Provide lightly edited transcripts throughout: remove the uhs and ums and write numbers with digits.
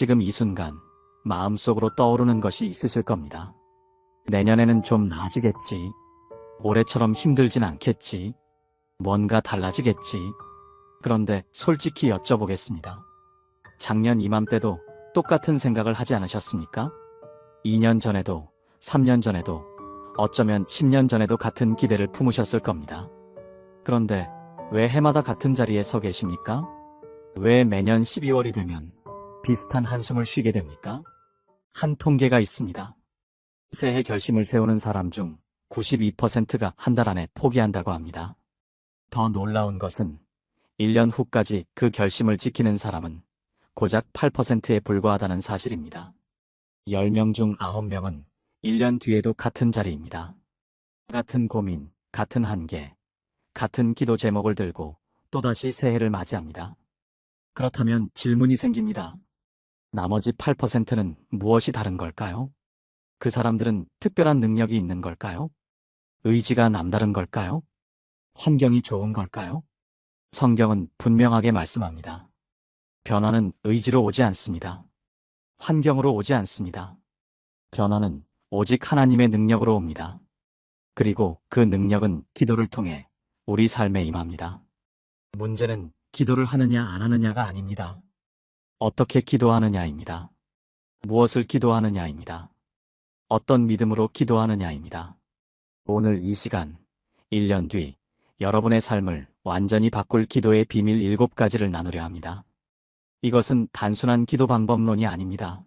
지금 이 순간 마음속으로 떠오르는 것이 있으실 겁니다. 내년에는 좀 나아지겠지. 올해처럼 힘들진 않겠지. 뭔가 달라지겠지. 그런데 솔직히 여쭤보겠습니다. 작년 이맘때도 똑같은 생각을 하지 않으셨습니까? 2년 전에도, 3년 전에도, 어쩌면 10년 전에도 같은 기대를 품으셨을 겁니다. 그런데 왜 해마다 같은 자리에 서 계십니까? 왜 매년 12월이 되면 비슷한 한숨을 쉬게 됩니까? 한 통계가 있습니다. 새해 결심을 세우는 사람 중 92%가 한 달 안에 포기한다고 합니다. 더 놀라운 것은 1년 후까지 그 결심을 지키는 사람은 고작 8%에 불과하다는 사실입니다. 10명 중 9명은 1년 뒤에도 같은 자리입니다. 같은 고민, 같은 한계, 같은 기도 제목을 들고 또다시 새해를 맞이합니다. 그렇다면 질문이 생깁니다. 나머지 8%는 무엇이 다른 걸까요? 그 사람들은 특별한 능력이 있는 걸까요? 의지가 남다른 걸까요? 환경이 좋은 걸까요? 성경은 분명하게 말씀합니다. 변화는 의지로 오지 않습니다. 환경으로 오지 않습니다. 변화는 오직 하나님의 능력으로 옵니다. 그리고 그 능력은 기도를 통해 우리 삶에 임합니다. 문제는 기도를 하느냐 안 하느냐가 아닙니다. 어떻게 기도하느냐입니다. 무엇을 기도하느냐입니다. 어떤 믿음으로 기도하느냐입니다. 오늘 이 시간, 1년 뒤 여러분의 삶을 완전히 바꿀 기도의 비밀 7가지를 나누려 합니다. 이것은 단순한 기도 방법론이 아닙니다.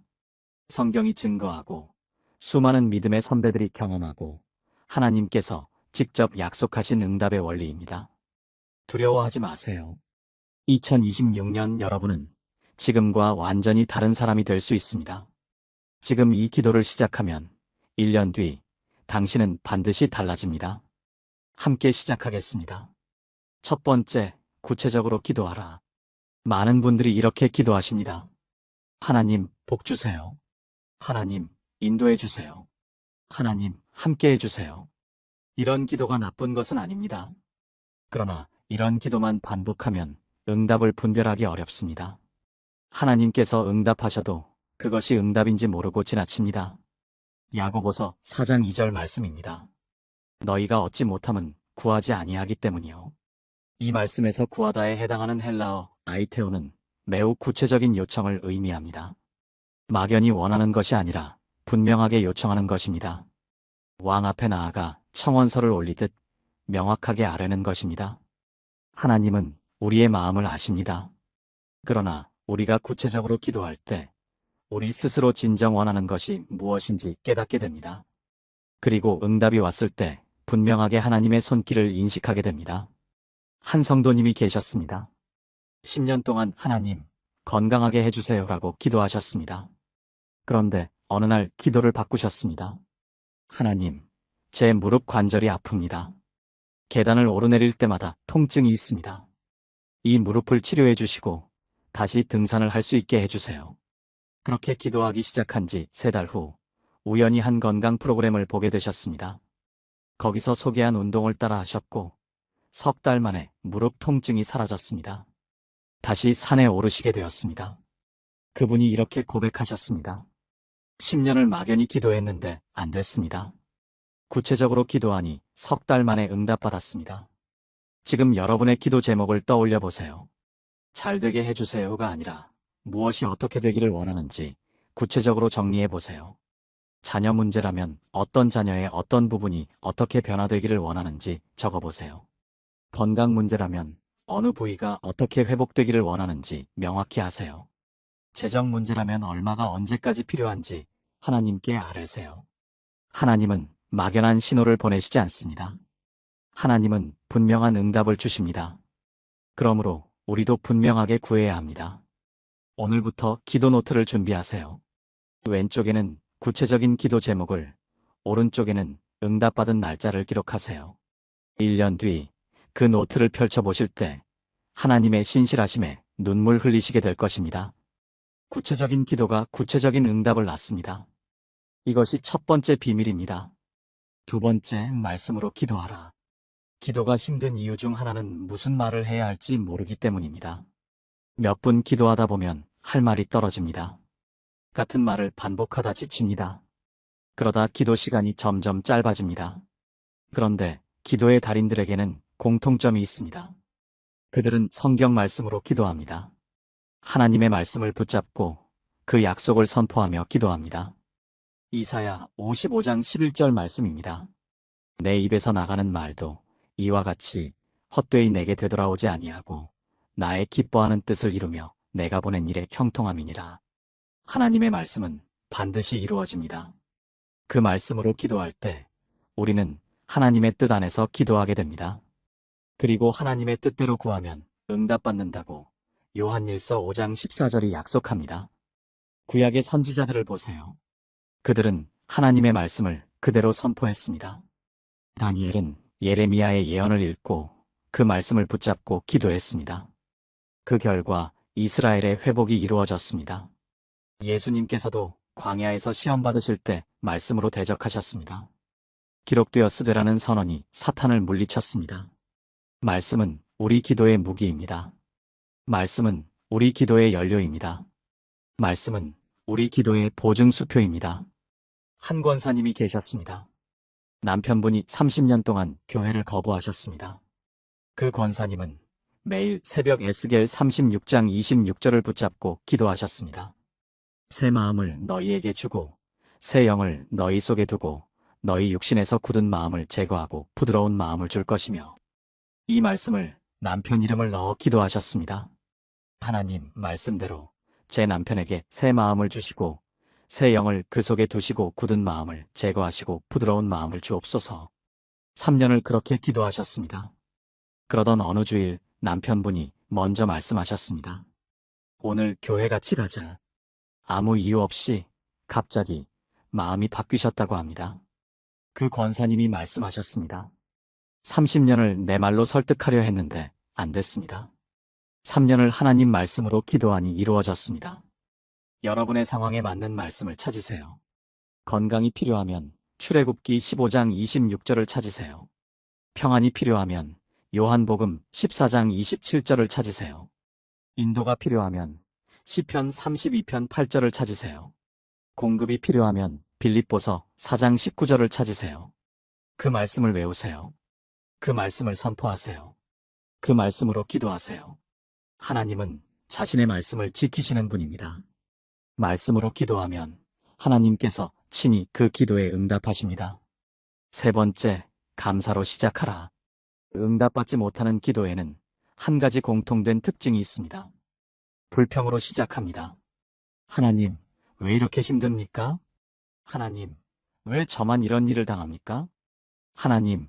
성경이 증거하고 수많은 믿음의 선배들이 경험하고 하나님께서 직접 약속하신 응답의 원리입니다. 두려워하지 마세요. 2026년 여러분은 지금과 완전히 다른 사람이 될 수 있습니다. 지금 이 기도를 시작하면 1년 뒤 당신은 반드시 달라집니다. 함께 시작하겠습니다. 첫 번째, 구체적으로 기도하라. 많은 분들이 이렇게 기도하십니다. 하나님, 복 주세요. 하나님, 인도해 주세요. 하나님, 함께 해주세요. 이런 기도가 나쁜 것은 아닙니다. 그러나 이런 기도만 반복하면 응답을 분별하기 어렵습니다. 하나님께서 응답하셔도 그것이 응답인지 모르고 지나칩니다. 야고보서 4장 2절 말씀입니다. 너희가 얻지 못함은 구하지 아니하기 때문이요. 이 말씀에서 구하다에 해당하는 헬라어 아이테오는 매우 구체적인 요청을 의미합니다. 막연히 원하는 것이 아니라 분명하게 요청하는 것입니다. 왕 앞에 나아가 청원서를 올리듯 명확하게 아뢰는 것입니다. 하나님은 우리의 마음을 아십니다. 그러나 우리가 구체적으로 기도할 때 우리 스스로 진정 원하는 것이 무엇인지 깨닫게 됩니다. 그리고 응답이 왔을 때 분명하게 하나님의 손길을 인식하게 됩니다. 한 성도님이 계셨습니다. 10년 동안 하나님, 건강하게 해주세요라고 기도하셨습니다. 그런데 어느 날 기도를 바꾸셨습니다. 하나님, 제 무릎 관절이 아픕니다. 계단을 오르내릴 때마다 통증이 있습니다. 이 무릎을 치료해 주시고 다시 등산을 할 수 있게 해주세요. 그렇게 기도하기 시작한 지 3달 후 우연히 한 건강 프로그램을 보게 되셨습니다. 거기서 소개한 운동을 따라 하셨고 석 달 만에 무릎 통증이 사라졌습니다. 다시 산에 오르시게 되었습니다. 그분이 이렇게 고백하셨습니다. 10년을 막연히 기도했는데 안 됐습니다. 구체적으로 기도하니 석 달 만에 응답받았습니다. 지금 여러분의 기도 제목을 떠올려 보세요. 잘 되게 해주세요가 아니라 무엇이 어떻게 되기를 원하는지 구체적으로 정리해 보세요. 자녀 문제라면 어떤 자녀의 어떤 부분이 어떻게 변화되기를 원하는지 적어보세요. 건강 문제라면 어느 부위가 어떻게 회복되기를 원하는지 명확히 하세요. 재정 문제라면 얼마가 언제까지 필요한지 하나님께 아뢰세요. 하나님은 막연한 신호를 보내시지 않습니다. 하나님은 분명한 응답을 주십니다. 그러므로 우리도 분명하게 구해야 합니다. 오늘부터 기도 노트를 준비하세요. 왼쪽에는 구체적인 기도 제목을, 오른쪽에는 응답받은 날짜를 기록하세요. 1년 뒤 그 노트를 펼쳐보실 때 하나님의 신실하심에 눈물 흘리시게 될 것입니다. 구체적인 기도가 구체적인 응답을 낳습니다. 이것이 첫 번째 비밀입니다. 두 번째, 말씀으로 기도하라. 기도가 힘든 이유 중 하나는 무슨 말을 해야 할지 모르기 때문입니다. 몇 분 기도하다 보면 할 말이 떨어집니다. 같은 말을 반복하다 지칩니다. 그러다 기도 시간이 점점 짧아집니다. 그런데 기도의 달인들에게는 공통점이 있습니다. 그들은 성경 말씀으로 기도합니다. 하나님의 말씀을 붙잡고 그 약속을 선포하며 기도합니다. 이사야 55장 11절 말씀입니다. 내 입에서 나가는 말도 이와 같이 헛되이 내게 되돌아오지 아니하고 나의 기뻐하는 뜻을 이루며 내가 보낸 일에 형통함이니라. 하나님의 말씀은 반드시 이루어집니다. 그 말씀으로 기도할 때 우리는 하나님의 뜻 안에서 기도하게 됩니다. 그리고 하나님의 뜻대로 구하면 응답받는다고 요한일서 5장 14절이 약속합니다. 구약의 선지자들을 보세요. 그들은 하나님의 말씀을 그대로 선포했습니다. 다니엘은 예레미야의 예언을 읽고 그 말씀을 붙잡고 기도했습니다. 그 결과 이스라엘의 회복이 이루어졌습니다. 예수님께서도 광야에서 시험 받으실 때 말씀으로 대적하셨습니다. 기록되었으되라는 선언이 사탄을 물리쳤습니다. 말씀은 우리 기도의 무기입니다. 말씀은 우리 기도의 연료입니다. 말씀은 우리 기도의 보증수표입니다. 한 권사님이 계셨습니다. 남편분이 30년 동안 교회를 거부하셨습니다. 그 권사님은 매일 새벽 에스겔 36장 26절을 붙잡고 기도하셨습니다. 새 마음을 너희에게 주고 새 영을 너희 속에 두고 너희 육신에서 굳은 마음을 제거하고 부드러운 마음을 줄 것이며 이 말씀을 남편 이름을 넣어 기도하셨습니다. 하나님 말씀대로 제 남편에게 새 마음을 주시고 새 영을 그 속에 두시고 굳은 마음을 제거하시고 부드러운 마음을 주옵소서. 3년을 그렇게 기도하셨습니다. 그러던 어느 주일 남편분이 먼저 말씀하셨습니다. 오늘 교회 같이 가자. 아무 이유 없이 갑자기 마음이 바뀌셨다고 합니다. 그 권사님이 말씀하셨습니다. 30년을 내 말로 설득하려 했는데 안 됐습니다. 3년을 하나님 말씀으로 기도하니 이루어졌습니다. 여러분의 상황에 맞는 말씀을 찾으세요. 건강이 필요하면 출애굽기 15장 26절을 찾으세요. 평안이 필요하면 요한복음 14장 27절을 찾으세요. 인도가 필요하면 시편 32편 8절을 찾으세요. 공급이 필요하면 빌립보서 4장 19절을 찾으세요. 그 말씀을 외우세요. 그 말씀을 선포하세요. 그 말씀으로 기도하세요. 하나님은 자신의 말씀을 지키시는 분입니다. 말씀으로 기도하면 하나님께서 친히 그 기도에 응답하십니다. 세 번째, 감사로 시작하라. 응답받지 못하는 기도에는 한 가지 공통된 특징이 있습니다. 불평으로 시작합니다. 하나님, 왜 이렇게 힘듭니까? 하나님, 왜 저만 이런 일을 당합니까? 하나님,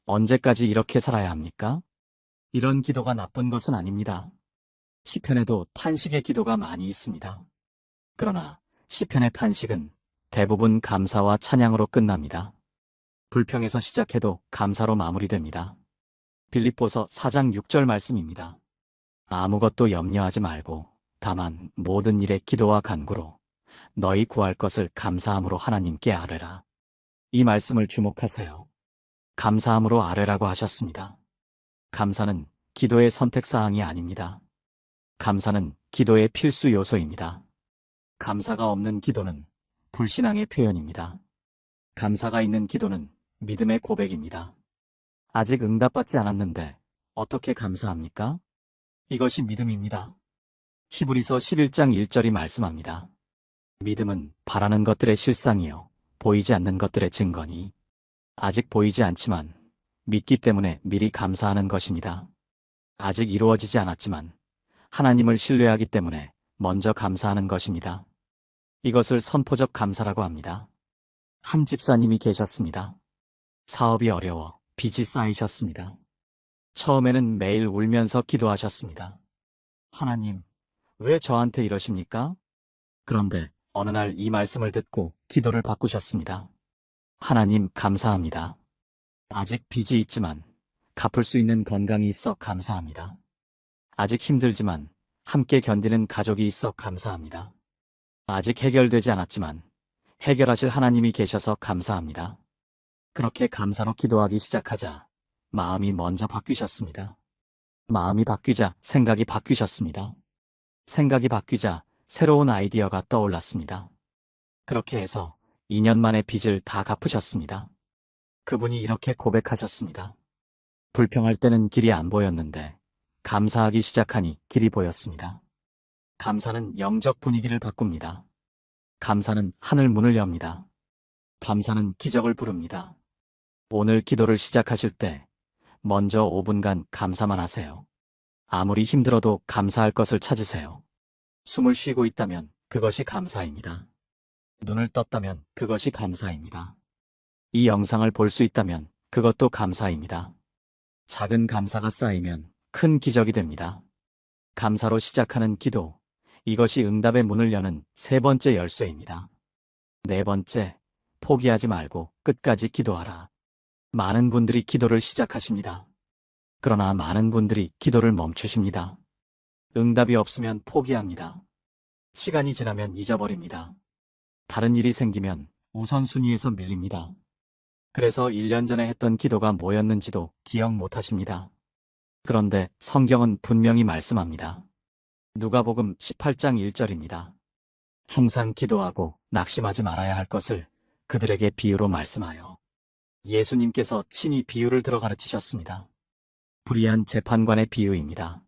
언제까지 이렇게 살아야 합니까? 이런 기도가 나쁜 것은 아닙니다. 시편에도 탄식의 기도가 많이 있습니다. 그러나 시편의 탄식은 대부분 감사와 찬양으로 끝납니다. 불평에서 시작해도 감사로 마무리됩니다. 빌립보서 4장 6절 말씀입니다. 아무것도 염려하지 말고 다만 모든 일에 기도와 간구로 너희 구할 것을 감사함으로 하나님께 아뢰라. 이 말씀을 주목하세요. 감사함으로 아뢰라고 하셨습니다. 감사는 기도의 선택사항이 아닙니다. 감사는 기도의 필수 요소입니다. 감사가 없는 기도는 불신앙의 표현입니다. 감사가 있는 기도는 믿음의 고백입니다. 아직 응답받지 않았는데 어떻게 감사합니까? 이것이 믿음입니다. 히브리서 11장 1절이 말씀합니다. 믿음은 바라는 것들의 실상이요 보이지 않는 것들의 증거니 아직 보이지 않지만 믿기 때문에 미리 감사하는 것입니다. 아직 이루어지지 않았지만 하나님을 신뢰하기 때문에 먼저 감사하는 것입니다. 이것을 선포적 감사라고 합니다. 한 집사님이 계셨습니다. 사업이 어려워 빚이 쌓이셨습니다. 처음에는 매일 울면서 기도하셨습니다. 하나님, 왜 저한테 이러십니까? 그런데 어느 날 이 말씀을 듣고 기도를 바꾸셨습니다. 하나님, 감사합니다. 아직 빚이 있지만 갚을 수 있는 건강이 있어 감사합니다. 아직 힘들지만 함께 견디는 가족이 있어 감사합니다. 아직 해결되지 않았지만 해결하실 하나님이 계셔서 감사합니다. 그렇게 감사로 기도하기 시작하자 마음이 먼저 바뀌셨습니다. 마음이 바뀌자 생각이 바뀌셨습니다. 생각이 바뀌자 새로운 아이디어가 떠올랐습니다. 그렇게 해서 2년 만에 빚을 다 갚으셨습니다. 그분이 이렇게 고백하셨습니다. 불평할 때는 길이 안 보였는데 감사하기 시작하니 길이 보였습니다. 감사는 영적 분위기를 바꿉니다. 감사는 하늘 문을 엽니다. 감사는 기적을 부릅니다. 오늘 기도를 시작하실 때 먼저 5분간 감사만 하세요. 아무리 힘들어도 감사할 것을 찾으세요. 숨을 쉬고 있다면 그것이 감사입니다. 눈을 떴다면 그것이 감사입니다. 이 영상을 볼 수 있다면 그것도 감사입니다. 작은 감사가 쌓이면 큰 기적이 됩니다. 감사로 시작하는 기도, 이것이 응답의 문을 여는 세 번째 열쇠입니다. 네 번째, 포기하지 말고 끝까지 기도하라. 많은 분들이 기도를 시작하십니다. 그러나 많은 분들이 기도를 멈추십니다. 응답이 없으면 포기합니다. 시간이 지나면 잊어버립니다. 다른 일이 생기면 우선순위에서 밀립니다. 그래서 1년 전에 했던 기도가 뭐였는지도 기억 못하십니다. 그런데 성경은 분명히 말씀합니다. 누가복음 18장 1절입니다. 항상 기도하고 낙심하지 말아야 할 것을 그들에게 비유로 말씀하여. 예수님께서 친히 비유를 들어 가르치셨습니다. 불의한 재판관의 비유입니다.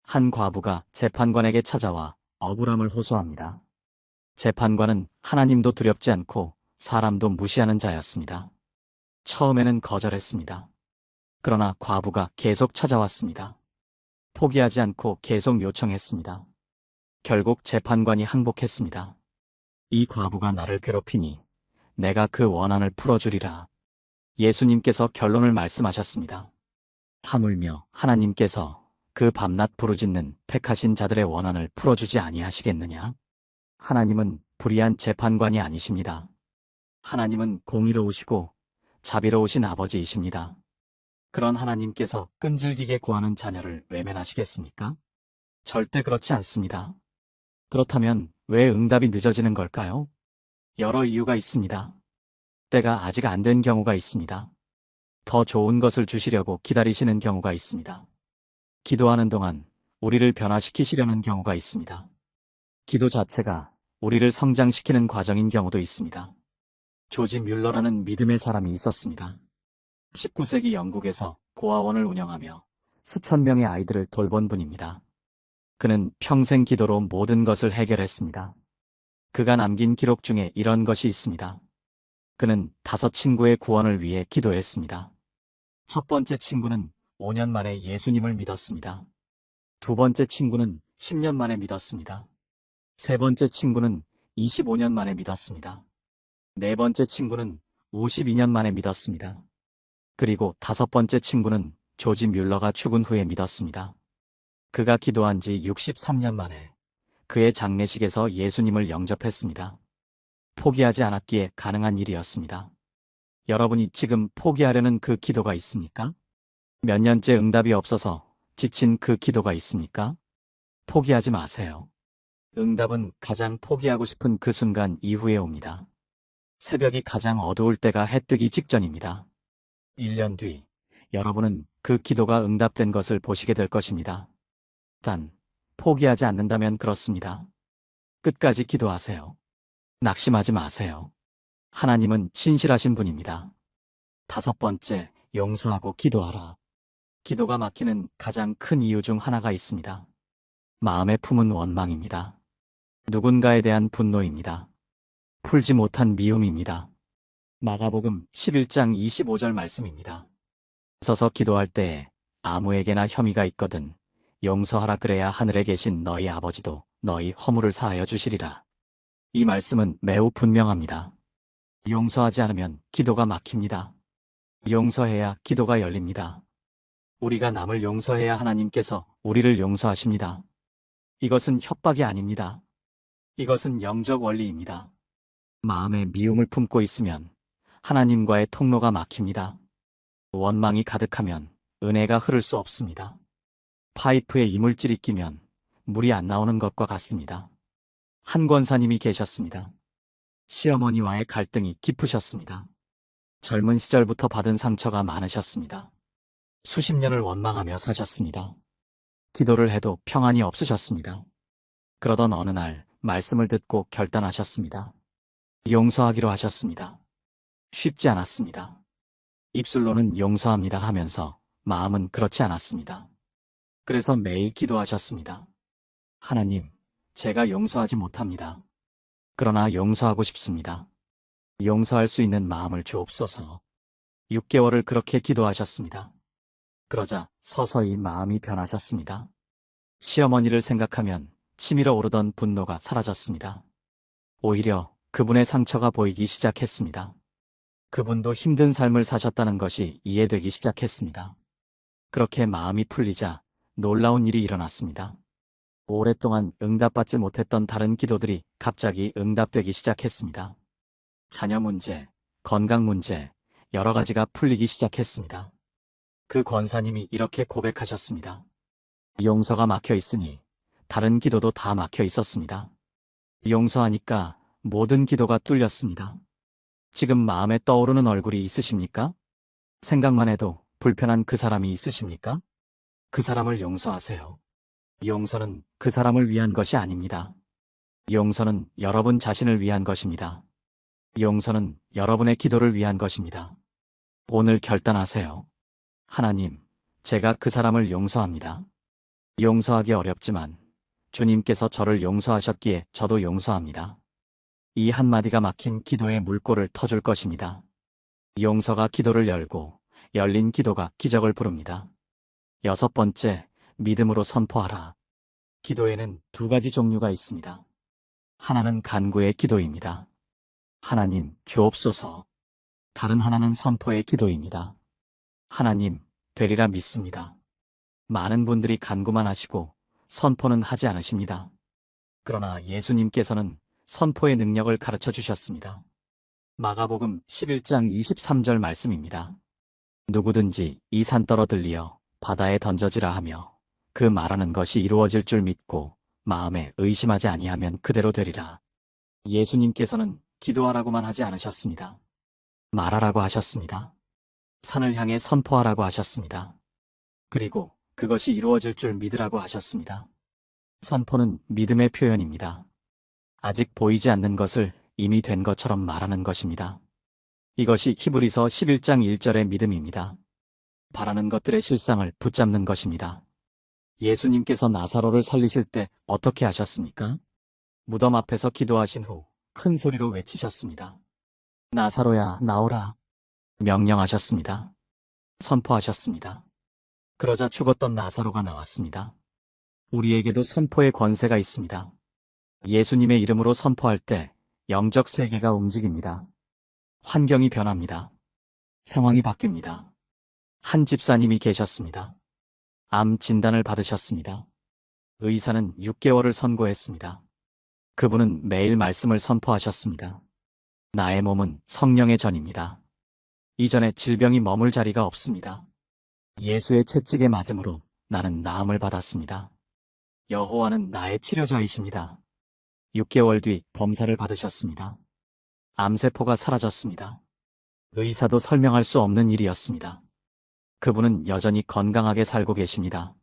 한 과부가 재판관에게 찾아와 억울함을 호소합니다. 재판관은 하나님도 두렵지 않고 사람도 무시하는 자였습니다. 처음에는 거절했습니다. 그러나 과부가 계속 찾아왔습니다. 포기하지 않고 계속 요청했습니다. 결국 재판관이 항복했습니다. 이 과부가 나를 괴롭히니 내가 그 원한을 풀어주리라. 예수님께서 결론을 말씀하셨습니다. 하물며 하나님께서 그 밤낮 부르짖는 택하신 자들의 원한을 풀어주지 아니하시겠느냐? 하나님은 불의한 재판관이 아니십니다. 하나님은 공의로우시고 자비로우신 아버지이십니다. 그런 하나님께서 끈질기게 구하는 자녀를 외면하시겠습니까? 절대 그렇지 않습니다. 그렇다면 왜 응답이 늦어지는 걸까요? 여러 이유가 있습니다. 때가 아직 안 된 경우가 있습니다. 더 좋은 것을 주시려고 기다리시는 경우가 있습니다. 기도하는 동안 우리를 변화시키시려는 경우가 있습니다. 기도 자체가 우리를 성장시키는 과정인 경우도 있습니다. 조지 뮬러라는 믿음의 사람이 있었습니다. 19세기 영국에서 고아원을 운영하며 수천 명의 아이들을 돌본 분입니다. 그는 평생 기도로 모든 것을 해결했습니다. 그가 남긴 기록 중에 이런 것이 있습니다. 그는 5친구의 구원을 위해 기도했습니다. 첫 번째 친구는 5년 만에 예수님을 믿었습니다. 두 번째 친구는 10년 만에 믿었습니다. 세 번째 친구는 25년 만에 믿었습니다. 네 번째 친구는 52년 만에 믿었습니다. 그리고 5번째 친구는 조지 뮬러가 죽은 후에 믿었습니다. 그가 기도한 지 63년 만에 그의 장례식에서 예수님을 영접했습니다. 포기하지 않았기에 가능한 일이었습니다. 여러분이 지금 포기하려는 그 기도가 있습니까? 몇 년째 응답이 없어서 지친 그 기도가 있습니까? 포기하지 마세요. 응답은 가장 포기하고 싶은 그 순간 이후에 옵니다. 새벽이 가장 어두울 때가 해 뜨기 직전입니다. 1년 뒤, 여러분은 그 기도가 응답된 것을 보시게 될 것입니다. 단, 포기하지 않는다면 그렇습니다. 끝까지 기도하세요. 낙심하지 마세요. 하나님은 신실하신 분입니다. 5번째, 용서하고 기도하라. 기도가 막히는 가장 큰 이유 중 하나가 있습니다. 마음에 품은 원망입니다. 누군가에 대한 분노입니다. 풀지 못한 미움입니다. 마가복음 11장 25절 말씀입니다. 서서 기도할 때에 아무에게나 혐의가 있거든 용서하라 그래야 하늘에 계신 너희 아버지도 너희 허물을 사하여 주시리라. 이 말씀은 매우 분명합니다. 용서하지 않으면 기도가 막힙니다. 용서해야 기도가 열립니다. 우리가 남을 용서해야 하나님께서 우리를 용서하십니다. 이것은 협박이 아닙니다. 이것은 영적 원리입니다. 마음에 미움을 품고 있으면 하나님과의 통로가 막힙니다. 원망이 가득하면 은혜가 흐를 수 없습니다. 파이프에 이물질이 끼면 물이 안 나오는 것과 같습니다. 한 권사님이 계셨습니다. 시어머니와의 갈등이 깊으셨습니다. 젊은 시절부터 받은 상처가 많으셨습니다. 수십 년을 원망하며 사셨습니다. 기도를 해도 평안이 없으셨습니다. 그러던 어느 날 말씀을 듣고 결단하셨습니다. 용서하기로 하셨습니다. 쉽지 않았습니다. 입술로는 용서합니다 하면서 마음은 그렇지 않았습니다. 그래서 매일 기도하셨습니다. 하나님, 제가 용서하지 못합니다. 그러나 용서하고 싶습니다. 용서할 수 있는 마음을 주옵소서. 6개월을 그렇게 기도하셨습니다. 그러자 서서히 마음이 변하셨습니다. 시어머니를 생각하면 치밀어 오르던 분노가 사라졌습니다. 오히려 그분의 상처가 보이기 시작했습니다. 그분도 힘든 삶을 사셨다는 것이 이해되기 시작했습니다. 그렇게 마음이 풀리자 놀라운 일이 일어났습니다. 오랫동안 응답받지 못했던 다른 기도들이 갑자기 응답되기 시작했습니다. 자녀 문제, 건강 문제, 여러 가지가 풀리기 시작했습니다. 그 권사님이 이렇게 고백하셨습니다. 용서가 막혀 있으니 다른 기도도 다 막혀 있었습니다. 용서하니까 모든 기도가 뚫렸습니다. 지금 마음에 떠오르는 얼굴이 있으십니까? 생각만 해도 불편한 그 사람이 있으십니까? 그 사람을 용서하세요. 용서는 그 사람을 위한 것이 아닙니다. 용서는 여러분 자신을 위한 것입니다. 용서는 여러분의 기도를 위한 것입니다. 오늘 결단하세요. 하나님, 제가 그 사람을 용서합니다. 용서하기 어렵지만 주님께서 저를 용서하셨기에 저도 용서합니다. 이 한마디가 막힌 기도의 물꼬를 터줄 것입니다. 용서가 기도를 열고 열린 기도가 기적을 부릅니다. 6번째, 믿음으로 선포하라. 기도에는 2가지 종류가 있습니다. 하나는 간구의 기도입니다. 하나님, 주옵소서. 다른 하나는 선포의 기도입니다. 하나님, 되리라 믿습니다. 많은 분들이 간구만 하시고 선포는 하지 않으십니다. 그러나 예수님께서는 선포의 능력을 가르쳐 주셨습니다. 마가복음 11장 23절 말씀입니다. 누구든지 이 산 떨어들리어 바다에 던져지라 하며 그 말하는 것이 이루어질 줄 믿고 마음에 의심하지 아니하면 그대로 되리라. 예수님께서는 기도하라고만 하지 않으셨습니다. 말하라고 하셨습니다. 산을 향해 선포하라고 하셨습니다. 그리고 그것이 이루어질 줄 믿으라고 하셨습니다. 선포는 믿음의 표현입니다. 아직 보이지 않는 것을 이미 된 것처럼 말하는 것입니다. 이것이 히브리서 11장 1절의 믿음입니다. 바라는 것들의 실상을 붙잡는 것입니다. 예수님께서 나사로를 살리실 때 어떻게 하셨습니까? 무덤 앞에서 기도하신 후 큰 소리로 외치셨습니다. 나사로야, 나오라. 명령하셨습니다. 선포하셨습니다. 그러자 죽었던 나사로가 나왔습니다. 우리에게도 선포의 권세가 있습니다. 예수님의 이름으로 선포할 때 영적 세계가 움직입니다. 환경이 변합니다. 상황이 바뀝니다. 한 집사님이 계셨습니다. 암 진단을 받으셨습니다. 의사는 6개월을 선고했습니다. 그분은 매일 말씀을 선포하셨습니다. 나의 몸은 성령의 전입니다. 이전에 질병이 머물 자리가 없습니다. 예수의 채찍에 맞음으로 나는 나음을 받았습니다. 여호와는 나의 치료자이십니다. 6개월 뒤 검사를 받으셨습니다. 암세포가 사라졌습니다. 의사도 설명할 수 없는 일이었습니다. 그분은 여전히 건강하게 살고 계십니다.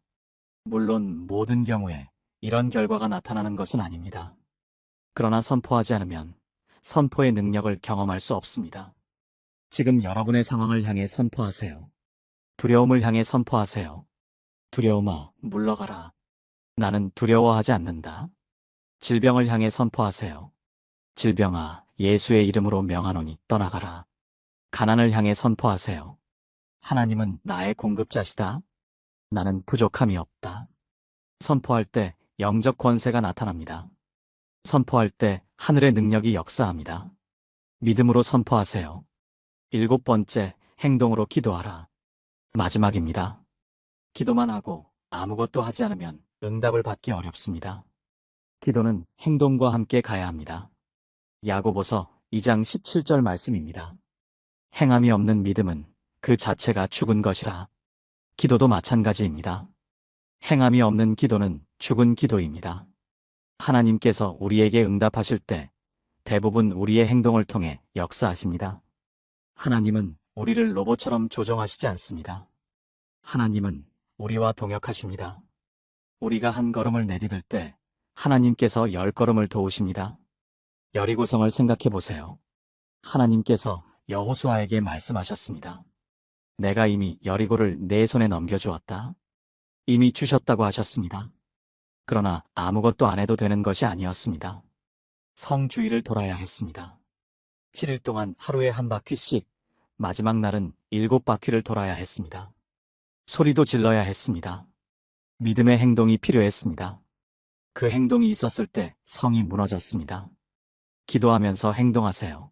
물론 모든 경우에 이런 결과가 나타나는 것은 아닙니다. 그러나 선포하지 않으면 선포의 능력을 경험할 수 없습니다. 지금 여러분의 상황을 향해 선포하세요. 두려움을 향해 선포하세요. 두려움아, 물러가라. 나는 두려워하지 않는다. 질병을 향해 선포하세요. 질병아, 예수의 이름으로 명하노니 떠나가라. 가난을 향해 선포하세요. 하나님은 나의 공급자시다. 나는 부족함이 없다. 선포할 때 영적 권세가 나타납니다. 선포할 때 하늘의 능력이 역사합니다. 믿음으로 선포하세요. 7번째, 행동으로 기도하라. 마지막입니다. 기도만 하고 아무것도 하지 않으면 응답을 받기 어렵습니다. 기도는 행동과 함께 가야 합니다. 야고보서 2장 17절 말씀입니다. 행함이 없는 믿음은 그 자체가 죽은 것이라. 기도도 마찬가지입니다. 행함이 없는 기도는 죽은 기도입니다. 하나님께서 우리에게 응답하실 때 대부분 우리의 행동을 통해 역사하십니다. 하나님은 우리를 로봇처럼 조종하시지 않습니다. 하나님은 우리와 동역하십니다. 우리가 한 걸음을 내디딜 때 하나님께서 10걸음을 도우십니다. 여리고성을 생각해 보세요. 하나님께서 여호수아에게 말씀하셨습니다. 내가 이미 여리고를 내 손에 넘겨주었다. 이미 주셨다고 하셨습니다. 그러나 아무것도 안 해도 되는 것이 아니었습니다. 성 주위를 돌아야 했습니다. 7일 동안 하루에 한 바퀴씩, 마지막 날은 7바퀴를 돌아야 했습니다. 소리도 질러야 했습니다. 믿음의 행동이 필요했습니다. 그 행동이 있었을 때 성이 무너졌습니다. 기도하면서 행동하세요.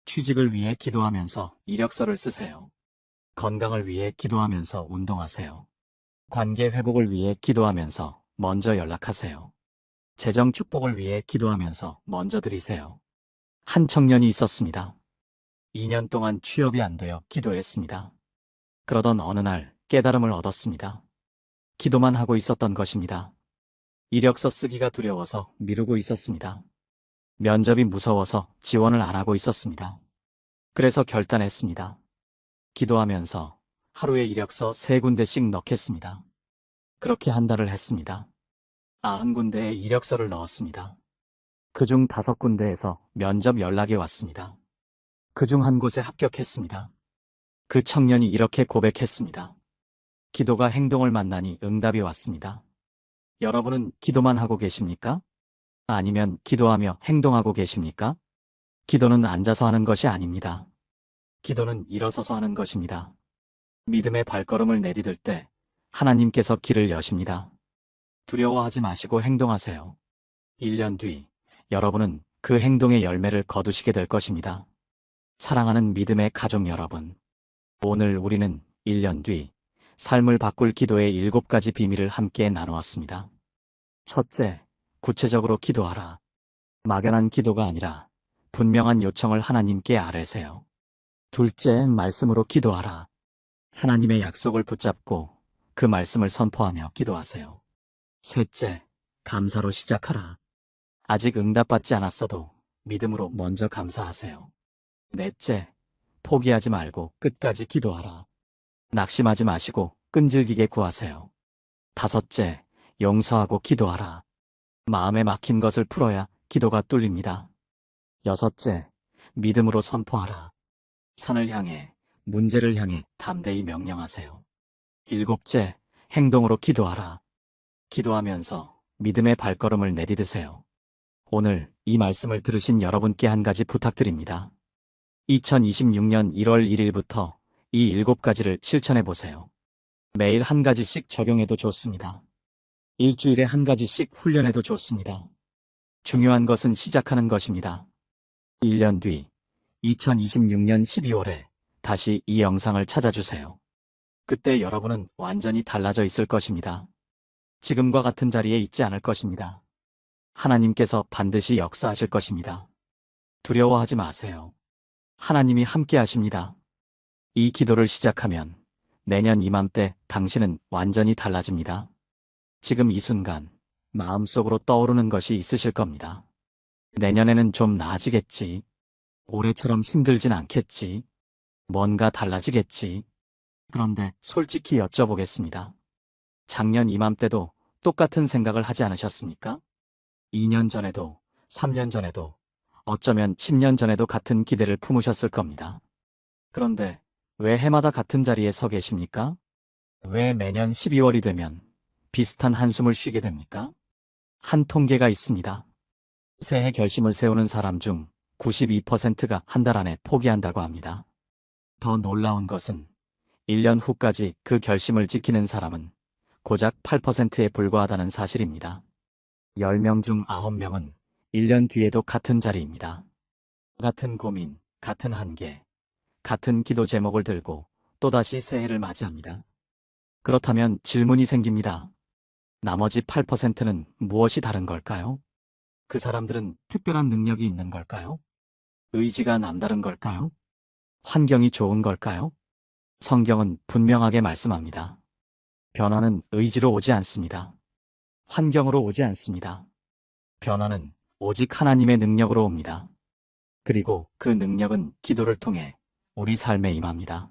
취직을 위해 기도하면서 이력서를 쓰세요. 건강을 위해 기도하면서 운동하세요. 관계 회복을 위해 기도하면서 먼저 연락하세요. 재정 축복을 위해 기도하면서 먼저 드리세요. 한 청년이 있었습니다. 2년 동안 취업이 안 되어 기도했습니다. 그러던 어느 날 깨달음을 얻었습니다. 기도만 하고 있었던 것입니다. 이력서 쓰기가 두려워서 미루고 있었습니다. 면접이 무서워서 지원을 안 하고 있었습니다. 그래서 결단했습니다. 기도하면서 하루에 이력서 3군데씩 넣겠습니다. 그렇게 한 달을 했습니다. 90군데에 이력서를 넣었습니다. 그중 5군데에서 면접 연락이 왔습니다. 그중 한 곳에 합격했습니다. 그 청년이 이렇게 고백했습니다. 기도가 행동을 만나니 응답이 왔습니다. 여러분은 기도만 하고 계십니까? 아니면 기도하며 행동하고 계십니까? 기도는 앉아서 하는 것이 아닙니다. 기도는 일어서서 하는 것입니다. 믿음의 발걸음을 내디딜 때 하나님께서 길을 여십니다. 두려워하지 마시고 행동하세요. 1년 뒤 여러분은 그 행동의 열매를 거두시게 될 것입니다. 사랑하는 믿음의 가족 여러분, 오늘 우리는 1년 뒤 삶을 바꿀 기도의 7가지 비밀을 함께 나누었습니다. 첫째, 구체적으로 기도하라. 막연한 기도가 아니라 분명한 요청을 하나님께 아뢰세요. 둘째, 말씀으로 기도하라. 하나님의 약속을 붙잡고 그 말씀을 선포하며 기도하세요. 셋째, 감사로 시작하라. 아직 응답받지 않았어도 믿음으로 먼저 감사하세요. 넷째, 포기하지 말고 끝까지 기도하라. 낙심하지 마시고 끈질기게 구하세요. 다섯째, 용서하고 기도하라. 마음에 막힌 것을 풀어야 기도가 뚫립니다. 여섯째, 믿음으로 선포하라. 산을 향해, 문제를 향해 담대히 명령하세요. 일곱째, 행동으로 기도하라. 기도하면서 믿음의 발걸음을 내디드세요. 오늘 이 말씀을 들으신 여러분께 한 가지 부탁드립니다. 2026년 1월 1일부터 이 7가지를 실천해 보세요. 매일 한 가지씩 적용해도 좋습니다. 일주일에 한 가지씩 훈련해도 좋습니다. 중요한 것은 시작하는 것입니다. 1년 뒤 2026년 12월에 다시 이 영상을 찾아주세요. 그때 여러분은 완전히 달라져 있을 것입니다. 지금과 같은 자리에 있지 않을 것입니다. 하나님께서 반드시 역사하실 것입니다. 두려워하지 마세요. 하나님이 함께 하십니다. 이 기도를 시작하면 내년 이맘때 당신은 완전히 달라집니다. 지금 이 순간 마음속으로 떠오르는 것이 있으실 겁니다. 내년에는 좀 나아지겠지. 올해처럼 힘들진 않겠지. 뭔가 달라지겠지. 그런데 솔직히 여쭤보겠습니다. 작년 이맘때도 똑같은 생각을 하지 않으셨습니까? 2년 전에도, 3년 전에도, 어쩌면 10년 전에도 같은 기대를 품으셨을 겁니다. 그런데 왜 해마다 같은 자리에 서 계십니까? 왜 매년 12월이 되면 비슷한 한숨을 쉬게 됩니까? 한 통계가 있습니다. 새해 결심을 세우는 사람 중 92%가 한 달 안에 포기한다고 합니다. 더 놀라운 것은 1년 후까지 그 결심을 지키는 사람은 고작 8%에 불과하다는 사실입니다. 10명 중 9명은 1년 뒤에도 같은 자리입니다. 같은 고민, 같은 한계, 같은 기도 제목을 들고 또다시 새해를 맞이합니다. 그렇다면 질문이 생깁니다. 나머지 8%는 무엇이 다른 걸까요? 그 사람들은 특별한 능력이 있는 걸까요? 의지가 남다른 걸까요? 환경이 좋은 걸까요? 성경은 분명하게 말씀합니다. 변화는 의지로 오지 않습니다. 환경으로 오지 않습니다. 변화는 오직 하나님의 능력으로 옵니다. 그리고 그 능력은 기도를 통해 우리 삶에 임합니다.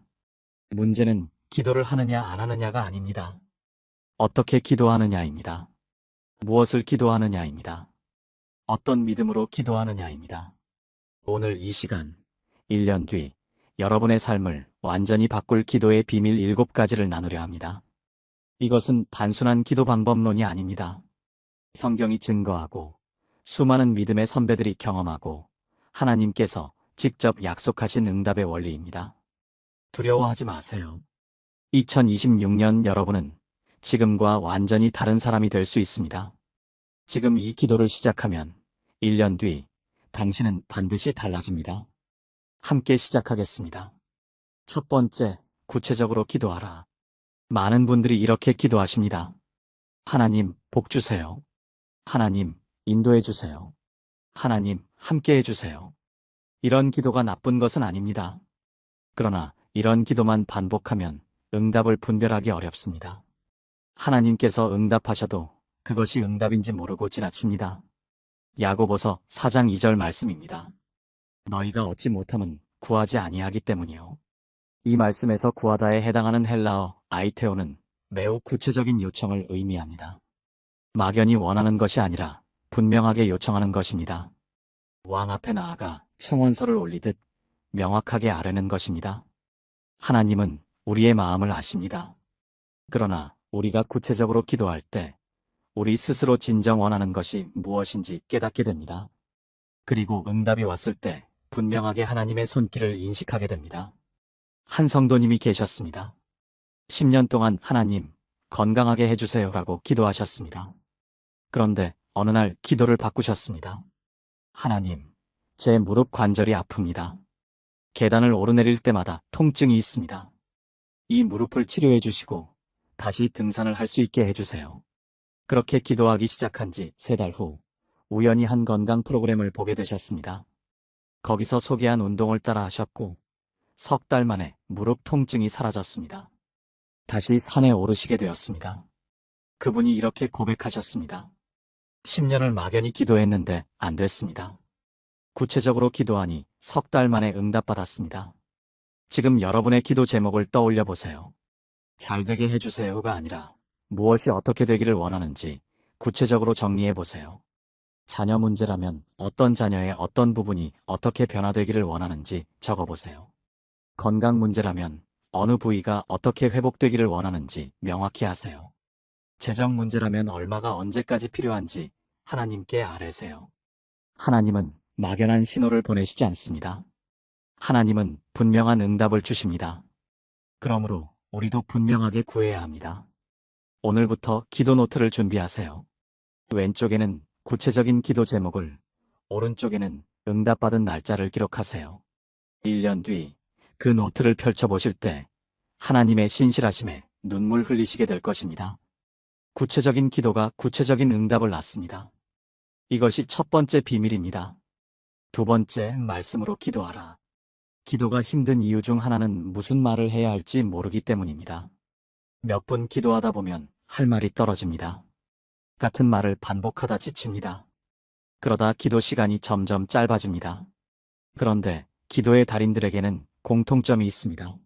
문제는 기도를 하느냐 안 하느냐가 아닙니다. 어떻게 기도하느냐입니다. 무엇을 기도하느냐입니다. 어떤 믿음으로 기도하느냐입니다. 오늘 이 시간, 1년 뒤 여러분의 삶을 완전히 바꿀 기도의 비밀 7가지를 나누려 합니다. 이것은 단순한 기도 방법론이 아닙니다. 성경이 증거하고 수많은 믿음의 선배들이 경험하고 하나님께서 직접 약속하신 응답의 원리입니다. 두려워하지 마세요. 2026년 여러분은 지금과 완전히 다른 사람이 될 수 있습니다. 지금 이 기도를 시작하면 1년 뒤 당신은 반드시 달라집니다. 함께 시작하겠습니다. 첫 번째, 구체적으로 기도하라. 많은 분들이 이렇게 기도하십니다. 하나님, 복 주세요. 하나님, 인도해 주세요. 하나님, 함께 해주세요. 이런 기도가 나쁜 것은 아닙니다. 그러나 이런 기도만 반복하면 응답을 분별하기 어렵습니다. 하나님께서 응답하셔도 그것이 응답인지 모르고 지나칩니다. 야고보서 4장 2절 말씀입니다. 너희가 얻지 못함은 구하지 아니하기 때문이요. 이 말씀에서 구하다에 해당하는 헬라어 아이테오는 매우 구체적인 요청을 의미합니다. 막연히 원하는 것이 아니라 분명하게 요청하는 것입니다. 왕 앞에 나아가 청원서를 올리듯 명확하게 아뢰는 것입니다. 하나님은 우리의 마음을 아십니다. 그러나 우리가 구체적으로 기도할 때 우리 스스로 진정 원하는 것이 무엇인지 깨닫게 됩니다. 그리고 응답이 왔을 때 분명하게 하나님의 손길을 인식하게 됩니다. 한 성도님이 계셨습니다. 10년 동안 하나님, 건강하게 해주세요라고 기도하셨습니다. 그런데 어느 날 기도를 바꾸셨습니다. 하나님, 제 무릎 관절이 아픕니다. 계단을 오르내릴 때마다 통증이 있습니다. 이 무릎을 치료해 주시고 다시 등산을 할 수 있게 해주세요. 그렇게 기도하기 시작한 지 3달 후 우연히 한 건강 프로그램을 보게 되셨습니다. 거기서 소개한 운동을 따라 하셨고 석 달 만에 무릎 통증이 사라졌습니다. 다시 산에 오르시게 되었습니다. 그분이 이렇게 고백하셨습니다. 10년을 막연히 기도했는데 안 됐습니다. 구체적으로 기도하니 석 달 만에 응답받았습니다. 지금 여러분의 기도 제목을 떠올려 보세요. 잘 되게 해주세요가 아니라 무엇이 어떻게 되기를 원하는지 구체적으로 정리해 보세요. 자녀 문제라면 어떤 자녀의 어떤 부분이 어떻게 변화되기를 원하는지 적어 보세요. 건강 문제라면 어느 부위가 어떻게 회복되기를 원하는지 명확히 하세요. 재정 문제라면 얼마가 언제까지 필요한지 하나님께 아뢰세요. 하나님은 막연한 신호를 보내시지 않습니다. 하나님은 분명한 응답을 주십니다. 그러므로 우리도 분명하게 구해야 합니다. 오늘부터 기도 노트를 준비하세요. 왼쪽에는 구체적인 기도 제목을, 오른쪽에는 응답받은 날짜를 기록하세요. 1년 뒤 그 노트를 펼쳐보실 때 하나님의 신실하심에 눈물 흘리시게 될 것입니다. 구체적인 기도가 구체적인 응답을 낳습니다. 이것이 첫 번째 비밀입니다. 두 번째, 말씀으로 기도하라. 기도가 힘든 이유 중 하나는 무슨 말을 해야 할지 모르기 때문입니다. 몇 분 기도하다 보면 할 말이 떨어집니다. 같은 말을 반복하다 지칩니다. 그러다 기도 시간이 점점 짧아집니다. 그런데 기도의 달인들에게는 공통점이 있습니다.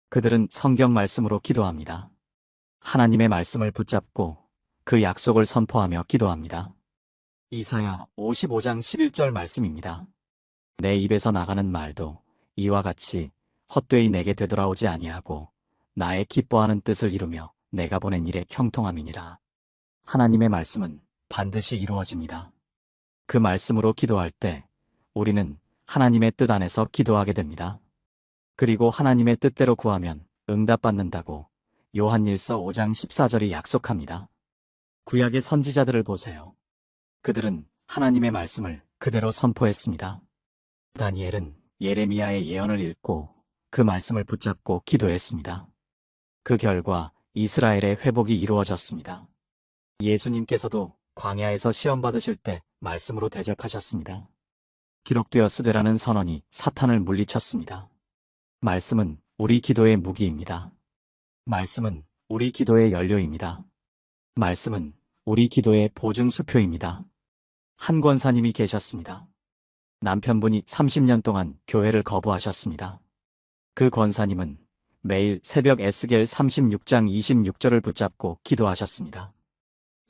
그들은 성경 말씀으로 기도합니다. 하나님의 말씀을 붙잡고 그 약속을 선포하며 기도합니다. 이사야 55장 11절 말씀입니다. 내 입에서 나가는 말도 이와 같이 헛되이 내게 되돌아오지 아니하고 나의 기뻐하는 뜻을 이루며 내가 보낸 일에 형통함이니라. 하나님의 말씀은 반드시 이루어집니다. 그 말씀으로 기도할 때 우리는 하나님의 뜻 안에서 기도하게 됩니다. 그리고 하나님의 뜻대로 구하면 응답받는다고 요한일서 5장 14절이 약속합니다. 구약의 선지자들을 보세요. 그들은 하나님의 말씀을 그대로 선포했습니다. 다니엘은 예레미야의 예언을 읽고 그 말씀을 붙잡고 기도했습니다. 그 결과 이스라엘의 회복이 이루어졌습니다. 예수님께서도 광야에서 시험 받으실 때 말씀으로 대적하셨습니다. 기록되었으되라는 선언이 사탄을 물리쳤습니다. 말씀은 우리 기도의 무기입니다. 말씀은 우리 기도의 연료입니다. 말씀은 우리 기도의 보증수표입니다. 한 권사님이 계셨습니다. 남편분이 30년 동안 교회를 거부하셨습니다. 그 권사님은 매일 새벽 에스겔 36장 26절을 붙잡고 기도하셨습니다.